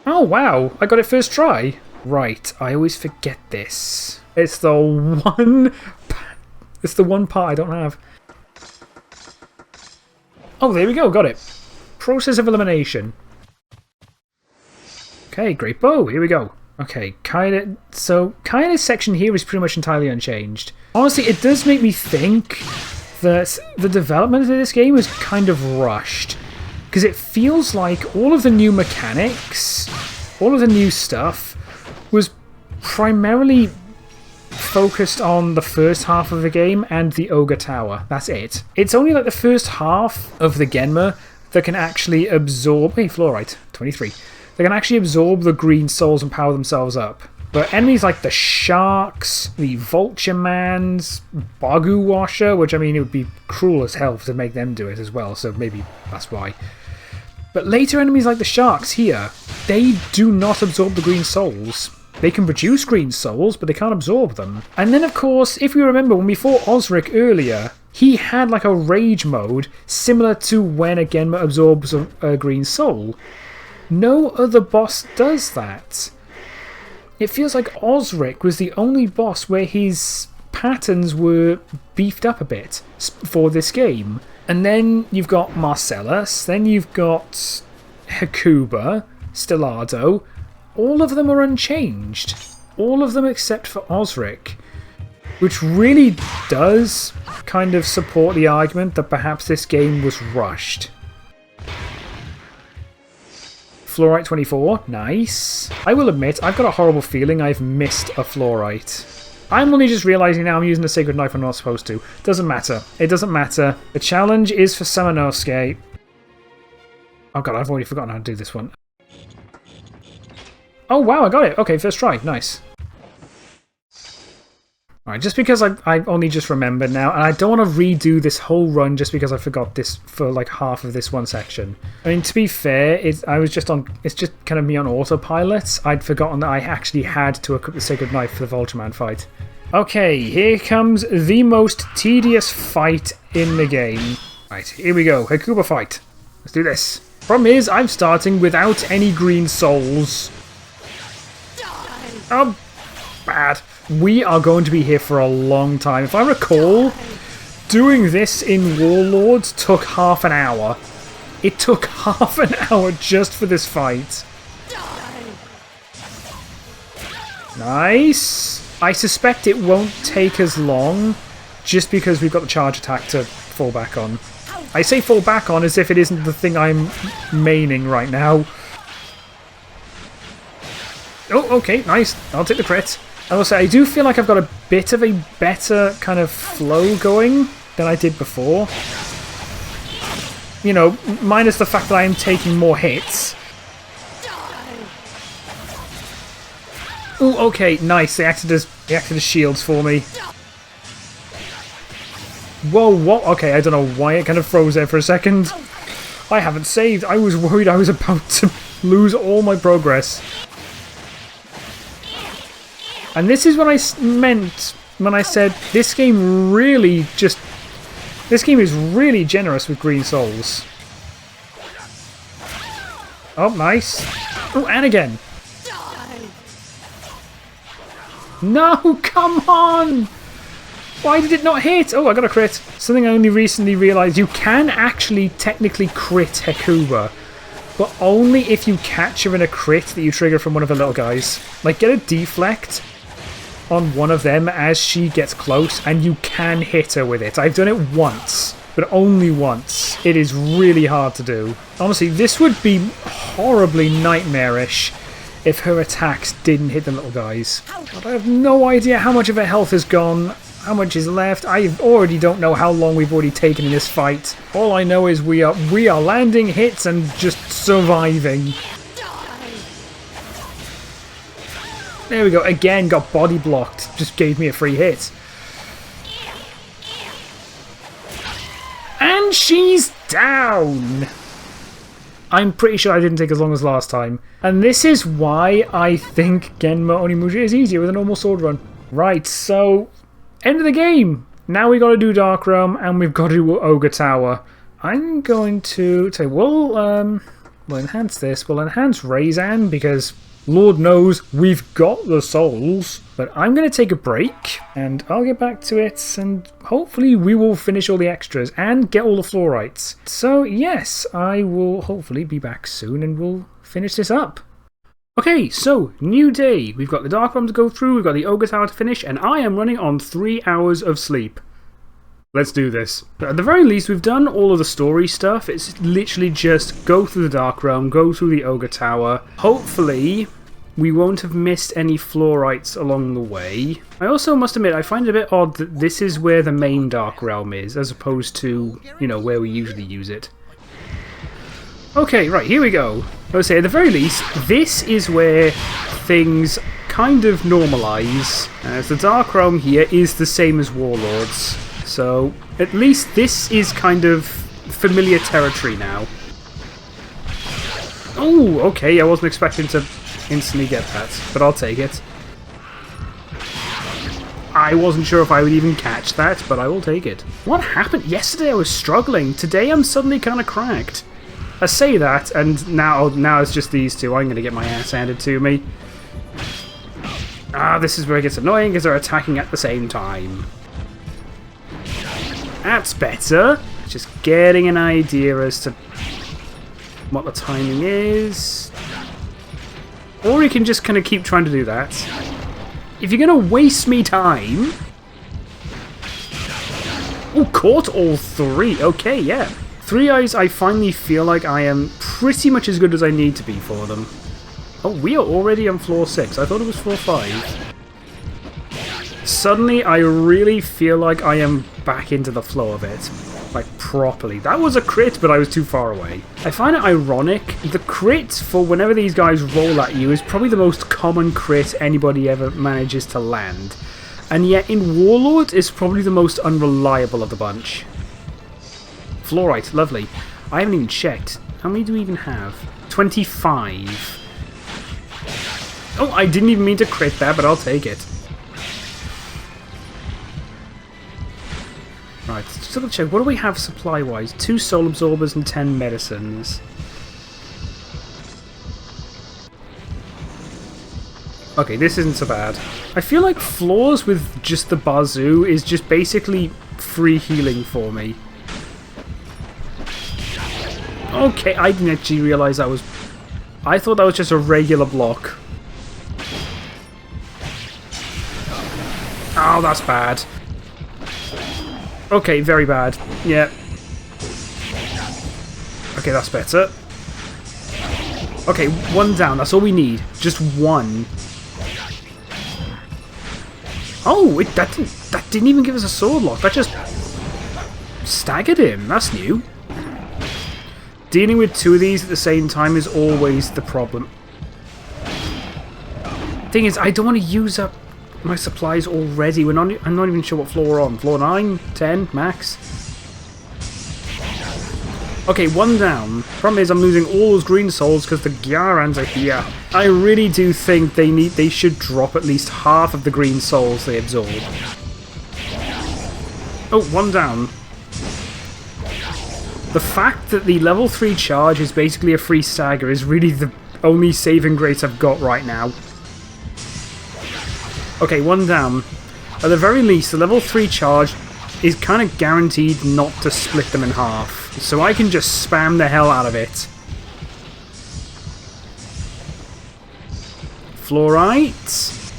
S1: Oh, wow. I got it first try. Right. I always forget this. It's the one... It's the one part I don't have. Oh, there we go. Got it. Process of elimination. Okay, great bow. Here we go. Okay, Kaede. So, Kaede's section here is pretty much entirely unchanged. Honestly, it does make me think that the development of this game was kind of rushed. Because it feels like all of the new mechanics, all of the new stuff, was primarily focused on the first half of the game and the Ogre Tower. That's it. It's only like the first half of the Genma that can actually absorb... Hey, Fluorite, 23. They can actually absorb the green souls and power themselves up. But enemies like the Sharks, the Vulture Mans, Bagu Washer, which I mean it would be cruel as hell to make them do it as well, so maybe that's why. But later enemies like the Sharks here, they do not absorb the green souls. They can produce green souls, but they can't absorb them. And then of course, if you remember when we fought Osric earlier, he had like a rage mode similar to when a Genma absorbs a green soul. No other boss does that. It feels like Osric was the only boss where his patterns were beefed up a bit for this game. And then you've got Marcelus, then you've got Hecuba, Stellardo. All of them are unchanged. All of them except for Osric. Which really does kind of support the argument that perhaps this game was rushed. Fluorite 24, nice. I will admit, I've got a horrible feeling I've missed a Fluorite. I'm only just realising now I'm using a Sacred Knife I'm not supposed to. Doesn't matter. It doesn't matter. The challenge is for Samanosuke. Oh god, I've already forgotten how to do this one. Oh wow, I got it. Okay, first try. Nice. Alright, just because I only just remembered now, and I don't want to redo this whole run just because I forgot this for like half of this one section. I mean, to be fair, it's just kind of me on autopilot. I'd forgotten that I actually had to equip the Sacred Knife for the Vulture fight. Okay, here comes the most tedious fight in the game. Right, here we go. Hecuba fight. Let's do this. Problem is, I'm starting without any green souls. Oh, bad. We are going to be here for a long time. If I recall, doing this in Warlords took half an hour. It took half an hour just for this fight. Nice. I suspect it won't take as long just because we've got the charge attack to fall back on. I say fall back on as if it isn't the thing I'm maining right now. Oh, okay, nice. I'll take the crit. I will say, I do feel like I've got a bit of a better kind of flow going than I did before. You know, minus the fact that I am taking more hits. Oh, okay, nice. They acted as shields for me. Whoa, what? Okay, I don't know why it kind of froze there for a second. I haven't saved. I was worried I was about to lose all my progress. And this is what I meant when I said this game really just... This game is really generous with green souls. Oh, nice. Oh, and again. No, come on! Why did it not hit? Oh, I got a crit. Something I only recently realised. You can actually technically crit Hecuba, but only if you catch her in a crit that you trigger from one of the little guys. Like, get a deflect on one of them as she gets close, and you can hit her with it. I've done it once, but only once. It is really hard to do. Honestly, this would be horribly nightmarish if her attacks didn't hit the little guys. But I have no idea how much of her health is gone, how much is left. I already don't know how long we've already taken in this fight. All I know is we are landing hits and just surviving. There we go. Again, got body blocked. Just gave me a free hit. And she's down! I'm pretty sure I didn't take as long as last time. And this is why I think Genma Onimusha is easier with a normal sword run. Right, so... End of the game! Now we got to do Dark Realm, and we've got to do Ogre Tower. I'm going to say, we'll enhance this. We'll enhance Razan, because... Lord knows we've got the souls, but I'm going to take a break and I'll get back to it and hopefully we will finish all the extras and get all the Fluorites. So yes, I will hopefully be back soon and we'll finish this up. Okay, so new day. We've got the Dark Realm to go through, we've got the Ogre Tower to finish, and I am running on 3 hours of sleep. Let's do this. But at the very least, we've done all of the story stuff. It's literally just go through the Dark Realm, go through the Ogre Tower. Hopefully, we won't have missed any Fluorites along the way. I also must admit, I find it a bit odd that this is where the main Dark Realm is, as opposed to, you know, where we usually use it. Okay, right, here we go. I would say, at the very least, this is where things kind of normalise. As the Dark Realm here is the same as Warlords. So, at least this is kind of familiar territory now. Oh, okay, I wasn't expecting to instantly get that, but I'll take it. I wasn't sure if I would even catch that, but I will take it. What happened? Yesterday I was struggling. Today I'm suddenly kind of cracked. I say that, and now it's just these two. I'm going to get my ass handed to me. Ah, this is where it gets annoying, because they're attacking at the same time. That's better. Just getting an idea as to what the timing is. Or you can just kind of keep trying to do that. If you're going to waste me time... Oh, caught all three. Okay, yeah. 3 eyes, I finally feel like I am pretty much as good as I need to be for them. Oh, we are already on floor 6. I thought it was floor 5. Suddenly, I really feel like I am back into the flow of it. Like, properly. That was a crit, but I was too far away. I find it ironic. The crit for whenever these guys roll at you is probably the most common crit anybody ever manages to land. And yet, in Warlords, it's probably the most unreliable of the bunch. Fluorite, lovely. I haven't even checked. How many do we even have? 25. Oh, I didn't even mean to crit that, but I'll take it. Right, just double check. What do we have supply-wise? 2 soul absorbers and 10 medicines. Okay, this isn't so bad. I feel like floors with just the bazoo is just basically free healing for me. Okay, I didn't actually realise that was... I thought that was just a regular block. Oh, that's bad. Okay, very bad. Yeah. Okay, that's better. Okay, one down. That's all we need. Just one. Oh, that didn't even give us a sword lock. That just staggered him. That's new. Dealing with two of these at the same time is always the problem. Thing is, I don't want to use up my supplies already. I'm not even sure what floor we're on. Floor 9? 10? Max? Okay, one down. Problem is I'm losing all those green souls because the Gyarans are here. I really do think they should drop at least half of the green souls they absorb. Oh, one down. The fact that the level 3 charge is basically a free stagger is really the only saving grace I've got right now. Okay, one down. At the very least, the level 3 charge is kind of guaranteed not to split them in half. So I can just spam the hell out of it. Fluorites.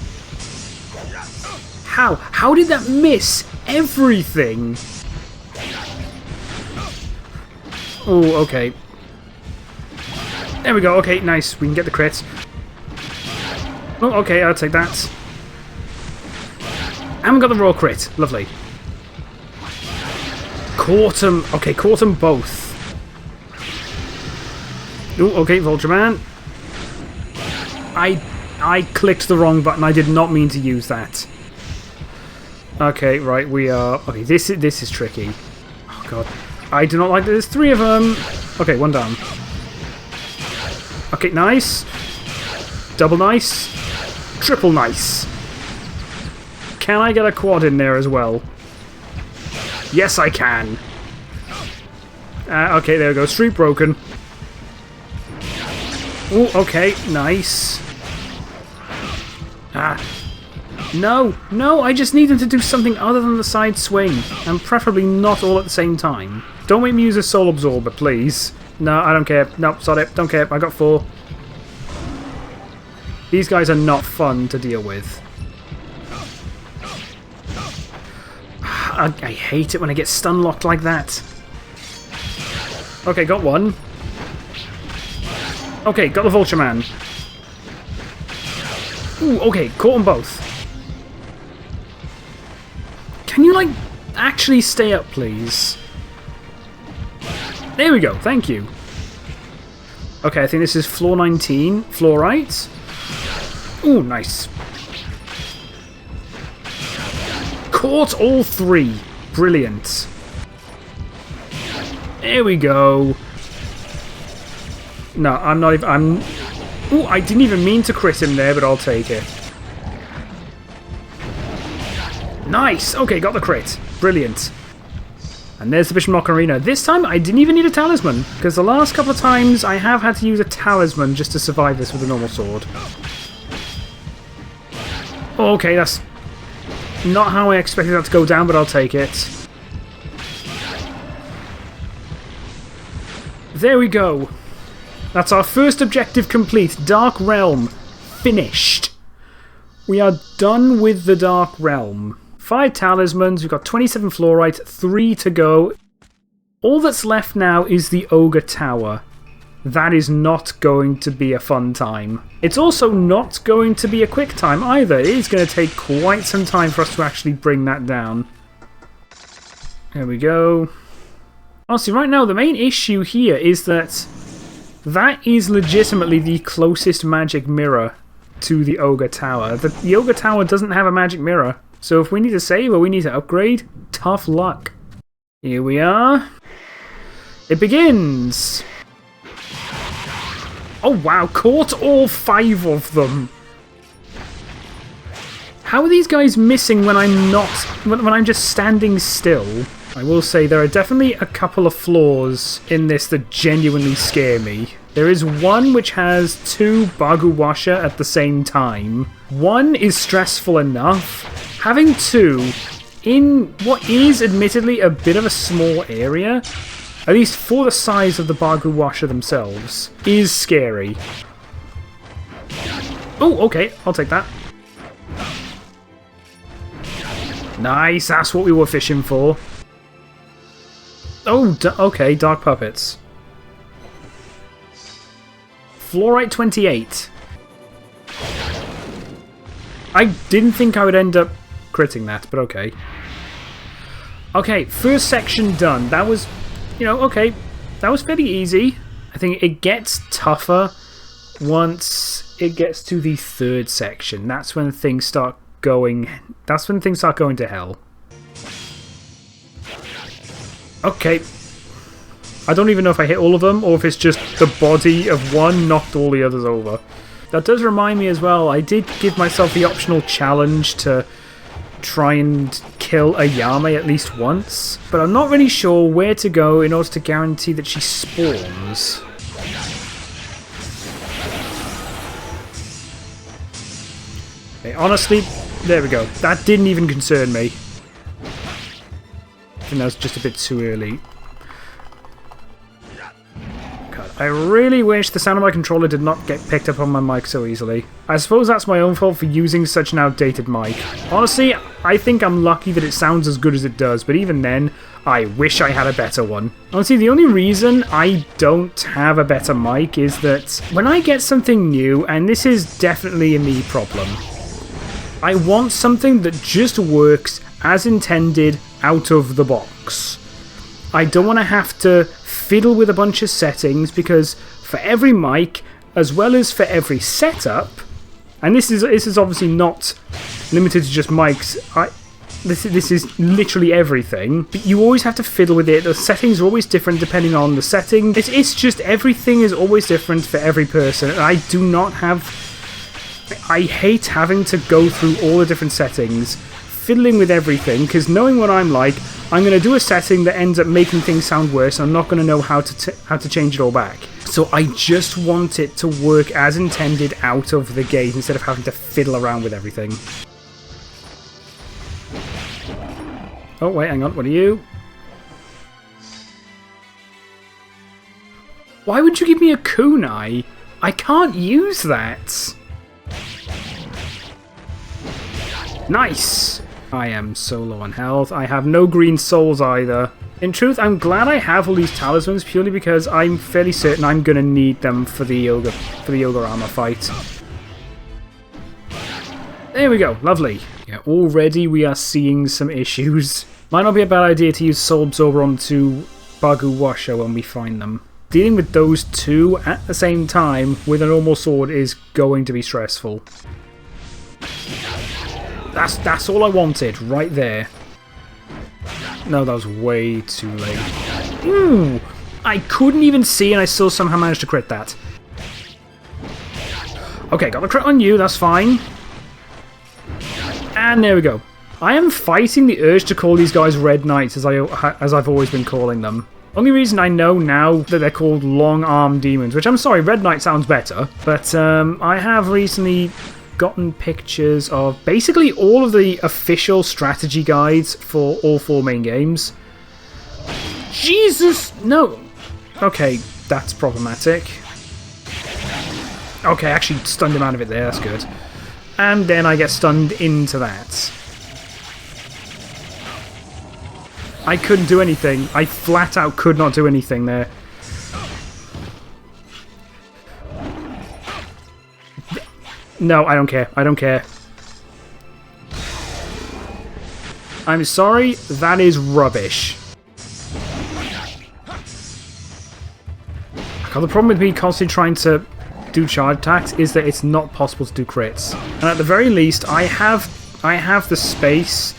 S1: How? How did that miss everything? Oh, okay. There we go. Okay, nice. We can get the crit. Oh, okay, I'll take that. And we got the raw crit. Lovely. Caught them. Okay, caught them both. Oh, okay, Vulture Man. I clicked the wrong button. I did not mean to use that. Okay, right, we are... Okay, this is tricky. Oh, God. I do not like that there's 3 of them. Okay, one down. Okay, nice. Double nice. Triple nice. Can I get a quad in there as well? Yes, I can. Okay, there we go. Street broken. Oh, okay, nice. No, no, I just need them to do something other than the side swing. And preferably not all at the same time. Don't make me use a soul absorber, please. No, I don't care. No, sorry, don't care. I got 4. These guys are not fun to deal with. I hate it when I get stun locked like that. Okay, got one. Okay, got the Vulture Man. Ooh, okay, caught them both. Can you, like, actually stay up, please? There we go, thank you. Okay, I think this is floor 19. Fluorites. Ooh, nice. Caught all 3. Brilliant. There we go. No, I'm not even... Ooh, I didn't even mean to crit him there, but I'll take it. Nice! Okay, got the crit. Brilliant. And there's the Bishop Ocarina. This time, I didn't even need a talisman, because the last couple of times I have had to use a talisman just to survive this with a normal sword. Oh, okay, that's not how I expected that to go down, but I'll take it. There we go. That's our first objective complete. Dark Realm. Finished. We are done with the Dark Realm. 5 talismans. We've got 27 fluorite. 3 to go. All that's left now is the Ogre Tower. That is not going to be a fun time. It's also not going to be a quick time either. It is going to take quite some time for us to actually bring that down. There we go. Honestly, right now, the main issue here is that that is legitimately the closest magic mirror to the Ogre Tower. The Ogre Tower doesn't have a magic mirror. So if we need to save or we need to upgrade, tough luck. Here we are. It begins. Oh wow, caught all 5 of them. How are these guys missing when I'm not... when I'm just standing still? I will say there are definitely a couple of flaws in this that genuinely scare me. There is one which has 2 Baguwasha at the same time. One is stressful enough. Having 2 in what is admittedly a bit of a small area, at least for the size of the Baguwasha themselves, is scary. Oh, okay, I'll take that. Nice, that's what we were fishing for. Oh, okay, Dark Puppets. Fluorite 28. I didn't think I would end up critting that, but okay. Okay, first section done. That was, okay. That was fairly easy. I think it gets tougher once it gets to the third section. That's when things start going... That's when things start going to hell. Okay. I don't even know if I hit all of them, or if it's just the body of one knocked all the others over. That does remind me as well, I did give myself the optional challenge to try and kill Ayame at least once, but I'm not really sure where to go in order to guarantee that she spawns. Okay, honestly, there we go. That didn't even concern me. I think that was just a bit too early. God, I really wish the sound of my controller did not get picked up on my mic so easily. I suppose that's my own fault for using such an outdated mic. Honestly, I think I'm lucky that it sounds as good as it does, but even then, I wish I had a better one. Honestly, the only reason I don't have a better mic is that when I get something new, and this is definitely a me problem, I want something that just works as intended out of the box. I don't want to have to fiddle with a bunch of settings, because for every mic, as well as for every setup, and this is obviously not limited to just mics, this is literally everything, but you always have to fiddle with it. The settings are always different depending on the setting. It's just everything is always different for every person, and I do not have... I hate having to go through all the different settings, fiddling with everything, because knowing what I'm like, I'm going to do a setting that ends up making things sound worse, and I'm not going to know how to change it all back. So I just want it to work as intended out of the gate, instead of having to fiddle around with everything. Oh, wait, hang on, what are you? Why would you give me a kunai? I can't use that! Nice! I am so low on health. I have no green souls either. In truth, I'm glad I have all these talismans, purely because I'm fairly certain I'm going to need them for the ogre armor fight. There we go, lovely. Yeah, already we are seeing some issues. Might not be a bad idea to use Soul Absorber onto Baguwasha when we find them. Dealing with those two at the same time with a normal sword is going to be stressful. That's all I wanted, right there. No, that was way too late. Ooh! I couldn't even see, and I still somehow managed to crit that. Okay, got the crit on you, that's fine. And there we go. I am fighting the urge to call these guys Red Knights, as I've always been calling them. Only reason I know now that they're called Long-Armed Demons, which I'm sorry, Red Knight sounds better, but I have recently gotten pictures of basically all of the official strategy guides for all 4 main games. Jesus! No! Okay, that's problematic. Okay, I actually stunned him out of it there, that's good. And then I get stunned into that. I couldn't do anything. I flat out could not do anything there. No, I don't care. I don't care. I'm sorry, that is rubbish. God, the problem with me constantly trying to do charge attacks is that it's not possible to do crits. And at the very least, I have the space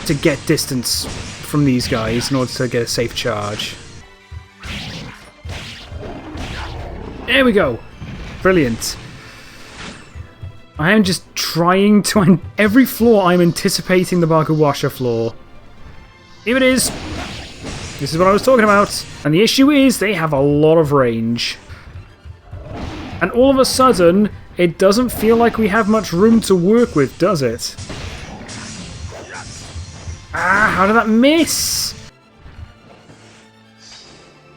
S1: to get distance from these guys in order to get a safe charge. There we go. Brilliant. I am just trying to... Every floor I'm anticipating the Baguwasha floor. Here it is. This is what I was talking about. And the issue is they have a lot of range. And all of a sudden, it doesn't feel like we have much room to work with, does it? Ah, how did that miss?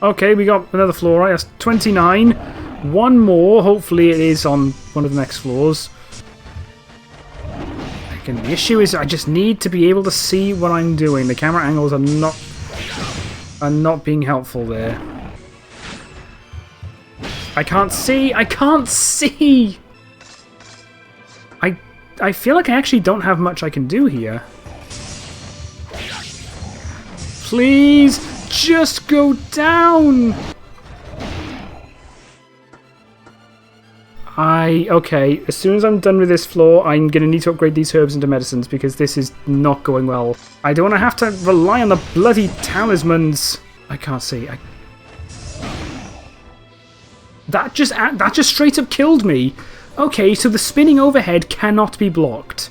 S1: Okay, we got another floor, right? That's 29. One more. Hopefully it is on one of the next floors. Again, the issue is I just need to be able to see what I'm doing. The camera angles are not being helpful there. I can't see! I can't see! I feel like I actually don't have much I can do here. Please, just go down! Okay, as soon as I'm done with this floor, I'm going to need to upgrade these herbs into medicines because this is not going well. I don't want to have to rely on the bloody talismans. I can't see. That just straight up killed me. Okay, so the spinning overhead cannot be blocked.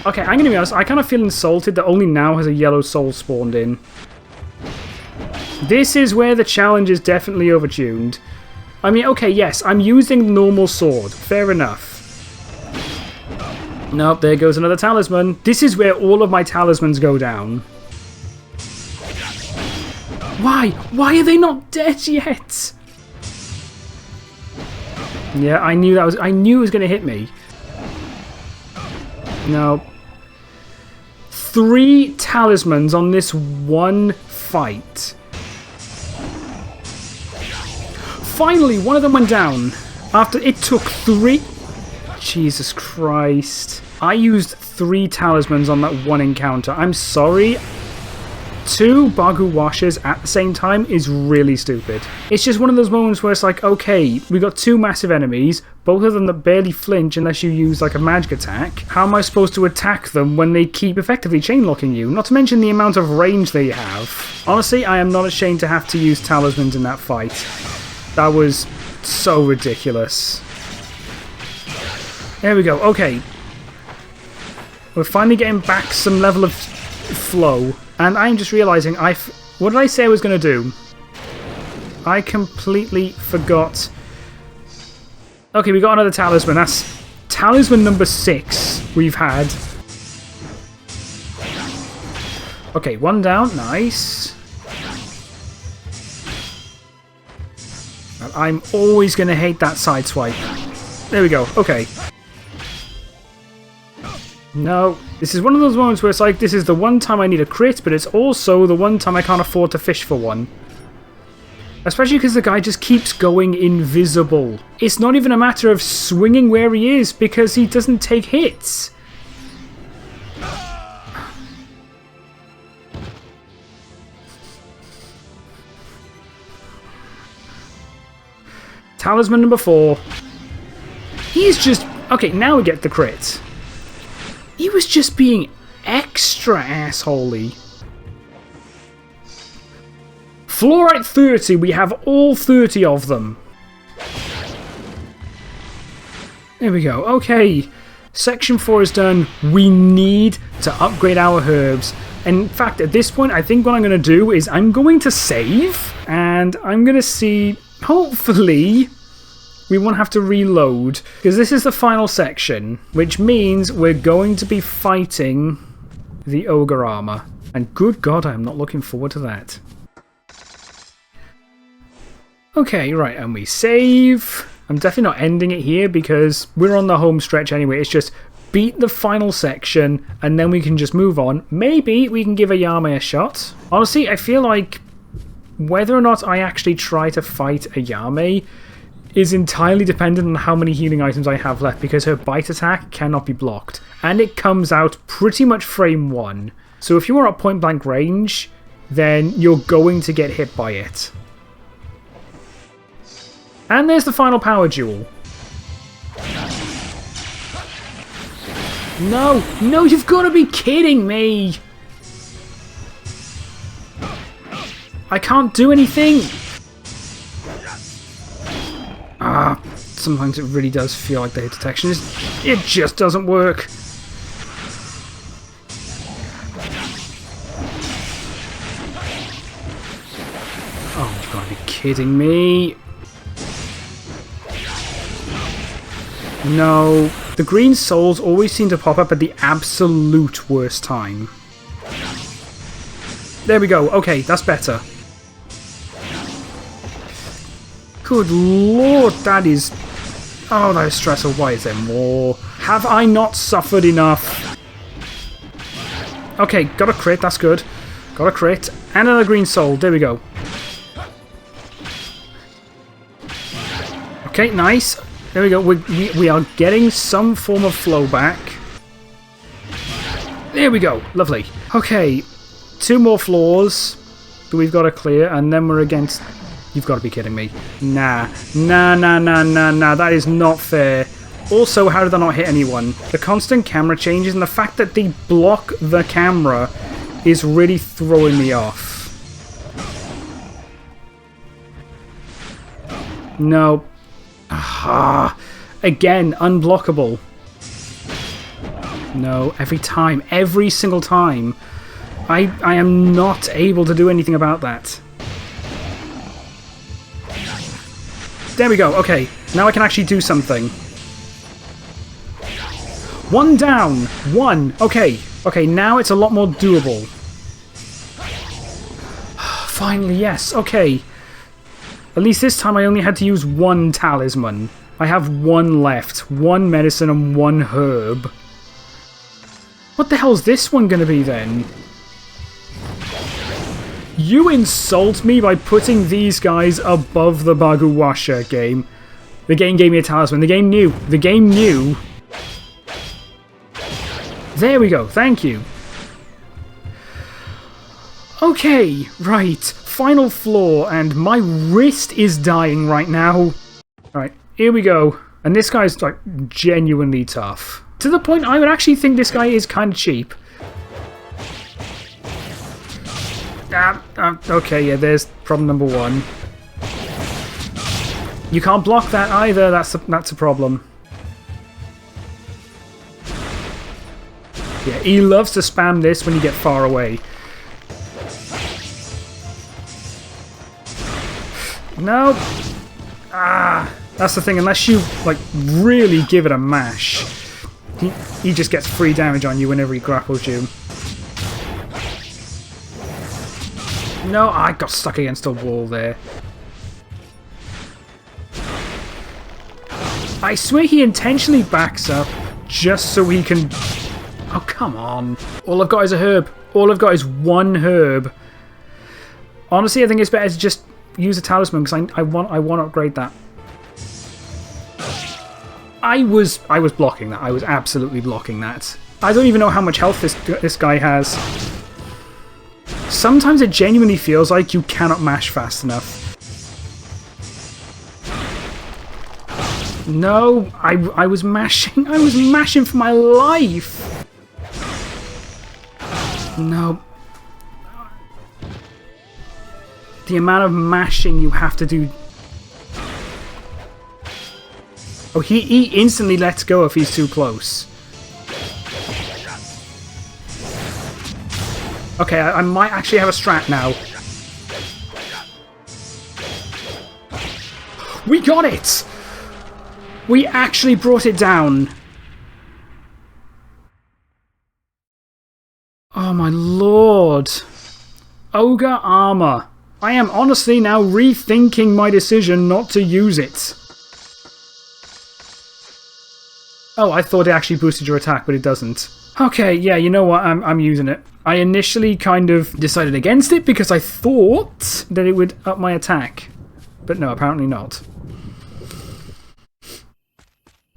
S1: Okay, I'm going to be honest, I kind of feel insulted that only now has a yellow soul spawned in. This is where the challenge is definitely overtuned. I mean, okay, yes, I'm using the normal sword. Fair enough. Nope, there goes another talisman. This is where all of my talismans go down. Why? Why are they not dead yet? Yeah, I knew it was going to hit me. No. 3 talismans on this one fight. Finally, one of them went down. After it took 3... Jesus Christ. I used 3 talismans on that one encounter. I'm sorry. 2 Bagu washes at the same time is really stupid. It's just one of those moments where it's like, okay, we got 2 massive enemies, both of them that barely flinch unless you use like a magic attack. How am I supposed to attack them when they keep effectively chain-locking you? Not to mention the amount of range they have. Honestly, I am not ashamed to have to use talismans in that fight. That was so ridiculous. There we go, okay. We're finally getting back some level of flow. And I'm just realising, what did I say I was going to do? I completely forgot. Okay, we got another talisman. That's talisman number 6 we've had. Okay, 1 down. Nice. And I'm always going to hate that side swipe. There we go. Okay. No, this is one of those moments where it's like, this is the one time I need a crit, but it's also the one time I can't afford to fish for one. Especially because the guy just keeps going invisible. It's not even a matter of swinging where he is, because he doesn't take hits. Talisman number 4. He's just... Okay, now we get the crit. He was just being extra assholey. Fluorite 30, we have all 30 of them. There we go. Okay, section 4 is done. We need to upgrade our herbs. And in fact, at this point, I think what I'm going to do is I'm going to save. And I'm going to see, hopefully... we won't have to reload, because this is the final section, which means we're going to be fighting the ogre armor. And good God, I'm not looking forward to that. Okay, right, and we save. I'm definitely not ending it here because we're on the home stretch anyway. It's just beat the final section and then we can just move on. Maybe we can give Ayame a shot. Honestly, I feel like whether or not I actually try to fight Ayame is entirely dependent on how many healing items I have left, because her bite attack cannot be blocked. And it comes out pretty much frame 1. So if you are at point blank range, then you're going to get hit by it. And there's the final power duel. No, no, you've got to be kidding me! I can't do anything! Ah, sometimes it really does feel like the hit detection it just doesn't work. Oh, you've got to be kidding me. No, the green souls always seem to pop up at the absolute worst time. There we go, okay, that's better. Good lord, that is... oh, that is stressful. Why is there more? Have I not suffered enough? Okay, got a crit, that's good. Got a crit. And another green soul, there we go. Okay, nice. There we go. We are getting some form of flow back. There we go. Lovely. Okay, 2 more floors that we've got to clear, and then we're against... You've got to be kidding me. Nah. Nah. That is not fair. Also, how did I not hit anyone? The constant camera changes and the fact that they block the camera is really throwing me off. No. Aha. Again, unblockable. No, every single time. I am not able to do anything about that. There we go, okay. Now I can actually do something. 1 down. 1. Okay. Okay, now it's a lot more doable. Finally, yes. Okay. At least this time I only had to use 1 talisman. I have 1 left. 1 medicine and 1 herb. What the hell's this one gonna be then? You insult me by putting these guys above the Baguwasha game. The game gave me a talisman. The game knew. The game knew. There we go. Thank you. Okay, right. Final floor, and my wrist is dying right now. Alright, here we go. And this guy's, like, genuinely tough. To the point I would actually think this guy is kind of cheap. Okay, yeah, there's problem number 1. You can't block that either, that's a problem. Yeah, he loves to spam this when you get far away. No! Ah! That's the thing, unless you, like, really give it a mash, he just gets free damage on you whenever he grapples you. No, I got stuck against a wall there. I swear he intentionally backs up just so he can... Oh, come on. All I've got is a herb. All I've got is 1 herb. Honestly, I think it's better to just use a talisman because I want to upgrade that. I was blocking that. I was absolutely blocking that. I don't even know how much health this guy has. Sometimes it genuinely feels like you cannot mash fast enough. No, I was mashing. I was mashing for my life. No. The amount of mashing you have to do. Oh, he instantly lets go if he's too close. Okay, I might actually have a strat now. We got it! We actually brought it down. Oh my lord. Ogre armor. I am honestly now rethinking my decision not to use it. Oh, I thought it actually boosted your attack, but it doesn't. Okay, yeah, you know what? I'm using it. I initially kind of decided against it because I thought that it would up my attack. But no, apparently not.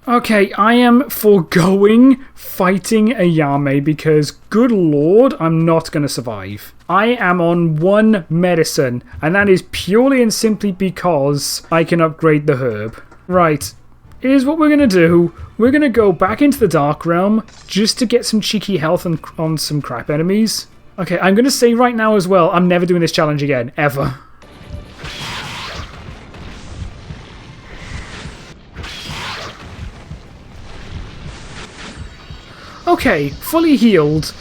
S1: Okay, I am foregoing fighting Ayame because, good lord, I'm not going to survive. I am on 1 medicine, and that is purely and simply because I can upgrade the herb. Right, here's what we're going to do. We're going to go back into the Dark Realm just to get some cheeky health on some crap enemies. Okay, I'm going to say right now as well, I'm never doing this challenge again, ever. Okay, fully healed.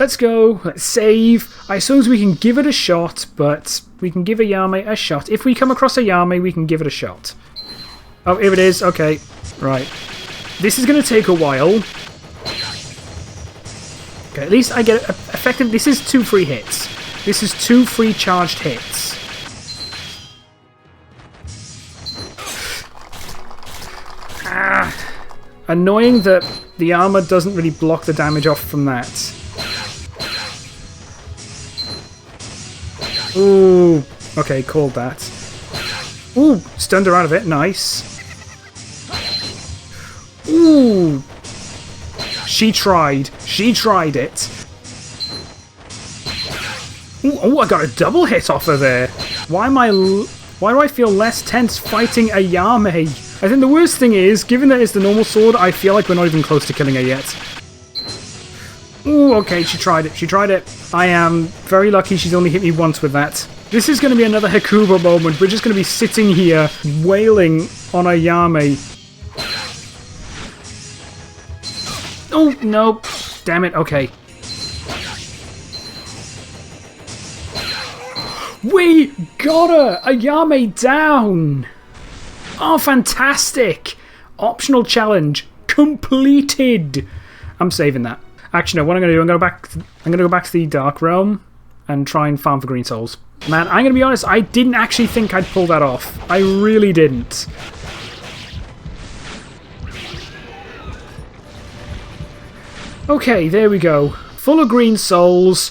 S1: Let's go. Let's save. I suppose we can give it a shot, but we can give Ayame a shot. If we come across Ayame, we can give it a shot. Oh, here it is. Okay, right. This is going to take a while. Okay, at least I get effective. This is 2 free hits. This is 2 free charged hits. Ah, annoying that the armor doesn't really block the damage off from that. Ooh, okay, called that. Ooh, stunned her out of it. Nice. Ooh! She tried. She tried it. Ooh, oh, I got a double hit off of there. Why do I feel less tense fighting Ayame? I think the worst thing is, given that it's the normal sword, I feel like we're not even close to killing her yet. Ooh, okay, she tried it. She tried it. I am very lucky she's only hit me once with that. This is going to be another Hecuba moment. We're just going to be sitting here wailing on Ayame. Oh, no. Damn it. Okay. We got her! Ayame down! Oh, fantastic! Optional challenge completed! I'm saving that. Actually, no, what I'm going to do, I'm going to go back to the Dark Realm and try and farm for green souls. Man, I'm going to be honest, I didn't actually think I'd pull that off. I really didn't. Okay, there we go. Full of green souls.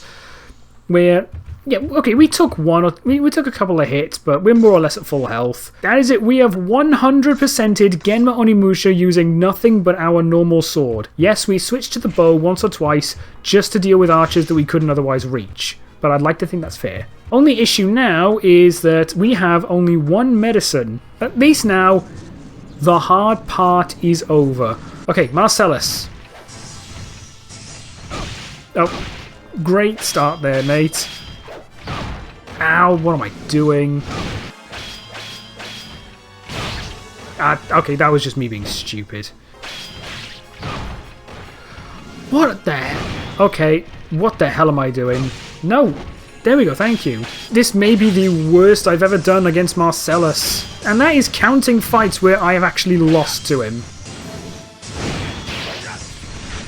S1: We're... Yeah, okay, we took we took a couple of hits, but we're more or less at full health. That is it. We have 100%ed Genma Onimusha using nothing but our normal sword. Yes, we switched to the bow once or twice just to deal with archers that we couldn't otherwise reach, but I'd like to think that's fair. Only issue now is that we have only one medicine. At least now, the hard part is over. Okay, Marcelus. Oh, great start there, mate. Ow, what am I doing? Okay, that was just me being stupid. What the hell? Okay, what the hell am I doing? No, there we go, thank you. This may be the worst I've ever done against Marcelus. And that is counting fights where I have actually lost to him.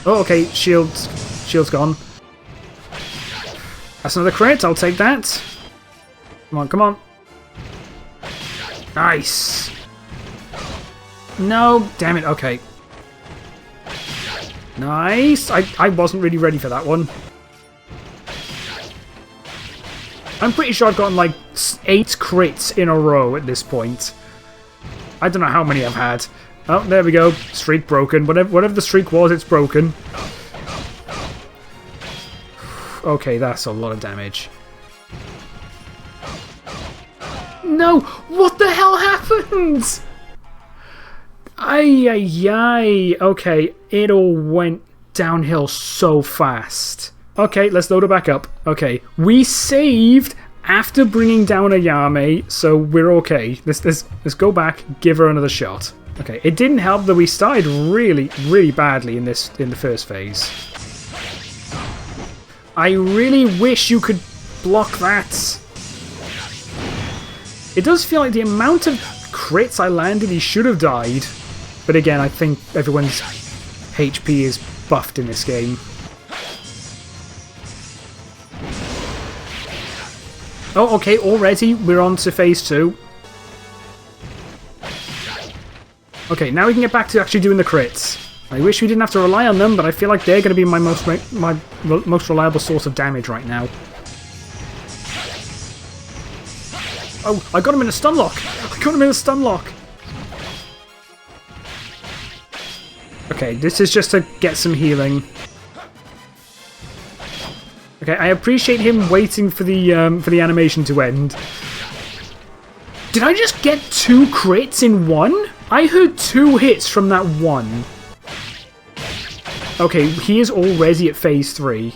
S1: Oh, okay, shield's gone. That's another crit, I'll take that. Come on, come on. Nice. No, damn it, okay. Nice. I wasn't really ready for that one. I'm pretty sure I've gotten like 8 crits in a row at this point. I don't know how many I've had. Oh, there we go. Streak broken. Whatever the streak was, it's broken. Okay, that's a lot of damage. No! What the hell happened? Ay, ay, ay. Okay, it all went downhill so fast. Okay, let's load it back up. Okay, we saved after bringing down Ayame, so we're okay. Let's go back, give her another shot. Okay, it didn't help that we started really, really badly in the first phase. I really wish you could block that. It does feel like the amount of crits I landed, he should have died. But again, I think everyone's HP is buffed in this game. Oh, okay, already we're on to phase 2. Okay, now we can get back to actually doing the crits. I wish we didn't have to rely on them, but I feel like they're going to be my most reliable source of damage right now. Oh, I got him in a stun lock! I got him in a stun lock! Okay, this is just to get some healing. Okay, I appreciate him waiting for the animation to end. Did I just get 2 crits in one? I heard 2 hits from that one. Okay, he is already at phase 3.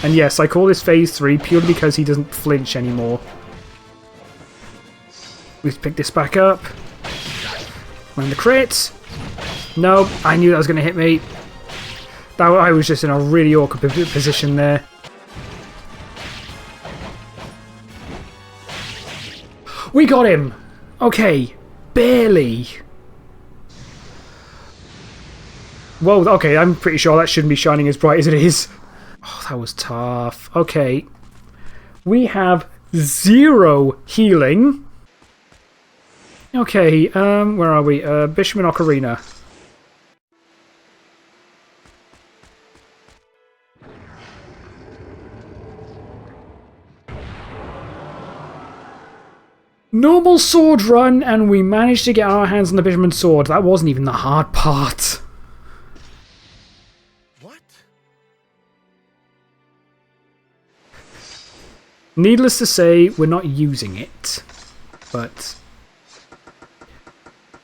S1: And yes, I call this phase 3 purely because he doesn't flinch anymore. Let's pick this back up. Land the crit. No, I knew that was going to hit me. I was just in a really awkward position there. We got him! Okay, barely. Whoa, okay, I'm pretty sure that shouldn't be shining as bright as it is. Oh, that was tough. Okay. We have 0 healing. Okay, where are we? Bishop and Ocarina. Normal sword run, and we managed to get our hands on the Bismarck sword. That wasn't even the hard part. Needless to say, we're not using it. But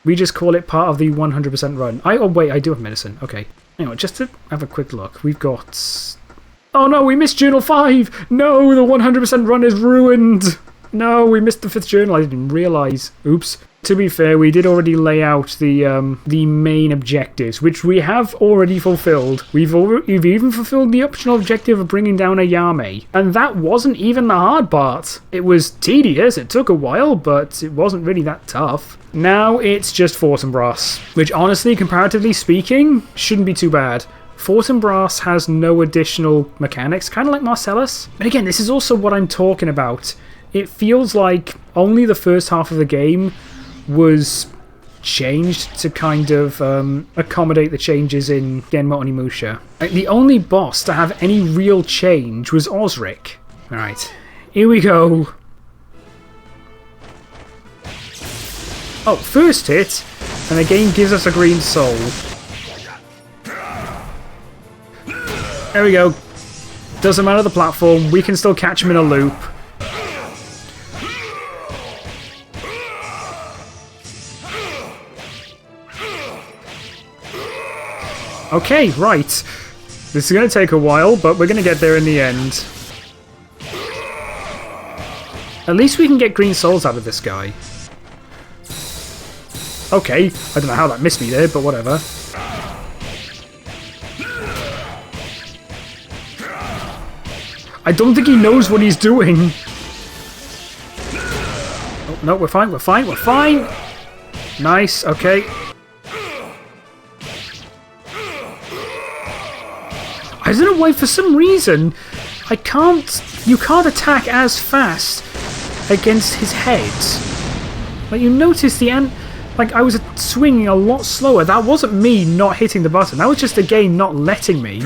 S1: we just call it part of the 100% run. Oh wait, I do have medicine. Okay. Anyway, just to have a quick look. We've got... Oh no, we missed Journal 5! No, the 100% run is ruined! No, we missed the 5th journal. I didn't realise. Oops. To be fair, we did already lay out the main objectives, which we have already fulfilled. We've even fulfilled the optional objective of bringing down Ayame. And that wasn't even the hard part. It was tedious, it took a while, but it wasn't really that tough. Now it's just Fortinbras, which honestly, comparatively speaking, shouldn't be too bad. Fortinbras has no additional mechanics, kind of like Marcelus. But again, this is also what I'm talking about. It feels like only the first half of the game was changed to kind of accommodate the changes in Genma Onimusha. Like, the only boss to have any real change was Osric. Alright, here we go. Oh, first hit, and the game gives us a green soul. There we go. Doesn't matter the platform, we can still catch him in a loop. Okay, right. This is going to take a while, but we're going to get there in the end. At least we can get green souls out of this guy. Okay, I don't know how that missed me there, but whatever. I don't think he knows what he's doing. Oh, no, we're fine, we're fine, we're fine! Nice, okay. I don't know why, for some reason, you can't attack as fast against his head. Like, you notice like, I was swinging a lot slower. That wasn't me not hitting the button. That was just the game not letting me.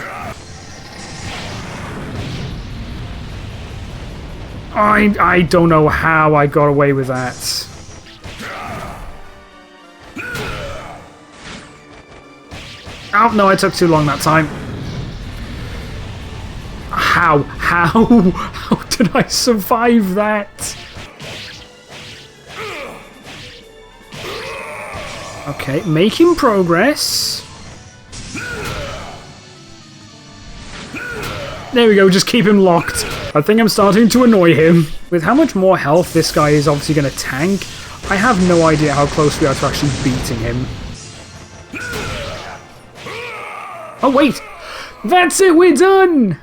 S1: I don't know how I got away with that. Oh, no, I took too long that time. How did I survive that? Okay, making progress. There we go, just keep him locked. I think I'm starting to annoy him. With how much more health this guy is obviously going to tank, I have no idea how close we are to actually beating him. Oh wait! That's it, we're done!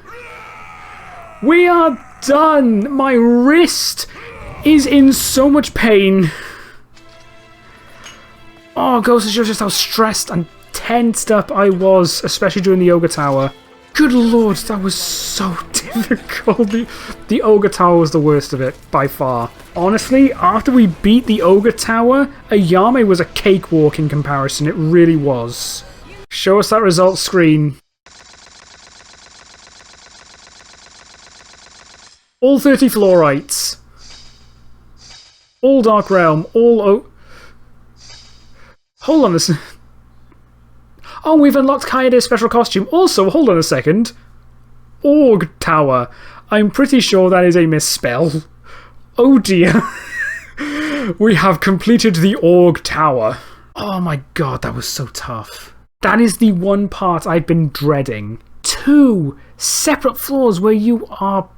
S1: We are done! My wrist is in so much pain. Oh, goes to show just how stressed and tensed up I was, especially during the Ogre Tower. Good lord, that was so difficult. The Ogre Tower was the worst of it, by far. Honestly, after we beat the Ogre Tower, Ayame was a cakewalk in comparison. It really was. Show us that results screen. All 30 Fluorites. All Dark Realm. All hold on a second. Oh, we've unlocked Kaede's special costume. Also, hold on a second. Ogre Tower. I'm pretty sure that is a misspell. Oh dear. We have completed the Ogre Tower. Oh my god, that was so tough. That is the one part I've been dreading. 2 separate floors where you are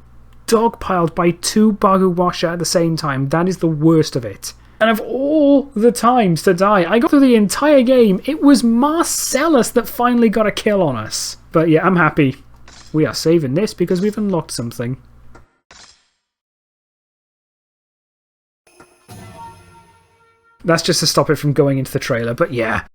S1: dogpiled by 2 Baguwasha at the same time. That is the worst of it. And of all the times to die, I got through the entire game. It was Marcelus that finally got a kill on us. But yeah, I'm happy. We are saving this because we've unlocked something. That's just to stop it from going into the trailer, but yeah.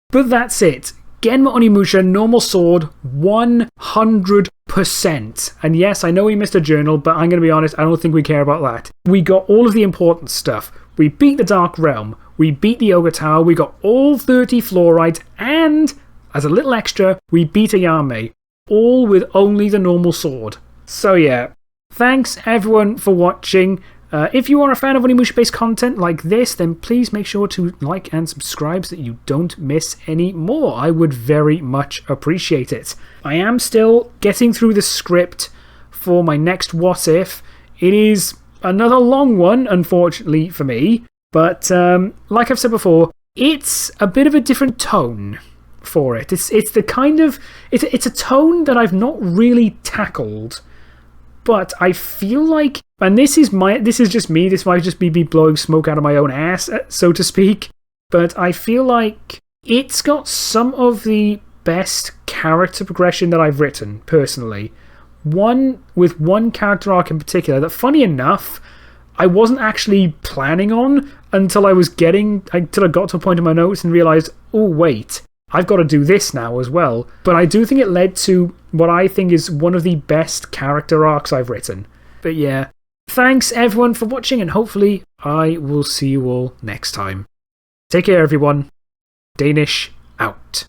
S1: But that's it. Genma Onimusha, normal sword, 100%. And yes, I know we missed a journal, but I'm going to be honest, I don't think we care about that. We got all of the important stuff. We beat the Dark Realm, we beat the Ogre Tower, we got all 30 Fluorites, and, as a little extra, we beat Ayame. All with only the normal sword. So yeah, thanks everyone for watching. If you are a fan of Onimusha-based content like this, then please make sure to like and subscribe so that you don't miss any more. I would very much appreciate it. I am still getting through the script for my next What If. It is another long one, unfortunately for me, but like I've said before, it's a bit of a different tone for it. It's the kind of... It's a tone that I've not really tackled, but I feel like... And this is just me, this might just be blowing smoke out of my own ass, so to speak, but I feel like it's got some of the best character progression that I've written, personally. With one character arc in particular that, funny enough, I wasn't actually planning on until I got to a point in my notes and realised, oh wait, I've got to do this now as well. But I do think it led to what I think is one of the best character arcs I've written. But yeah, thanks everyone for watching, and hopefully I will see you all next time. Take care everyone. Danish out.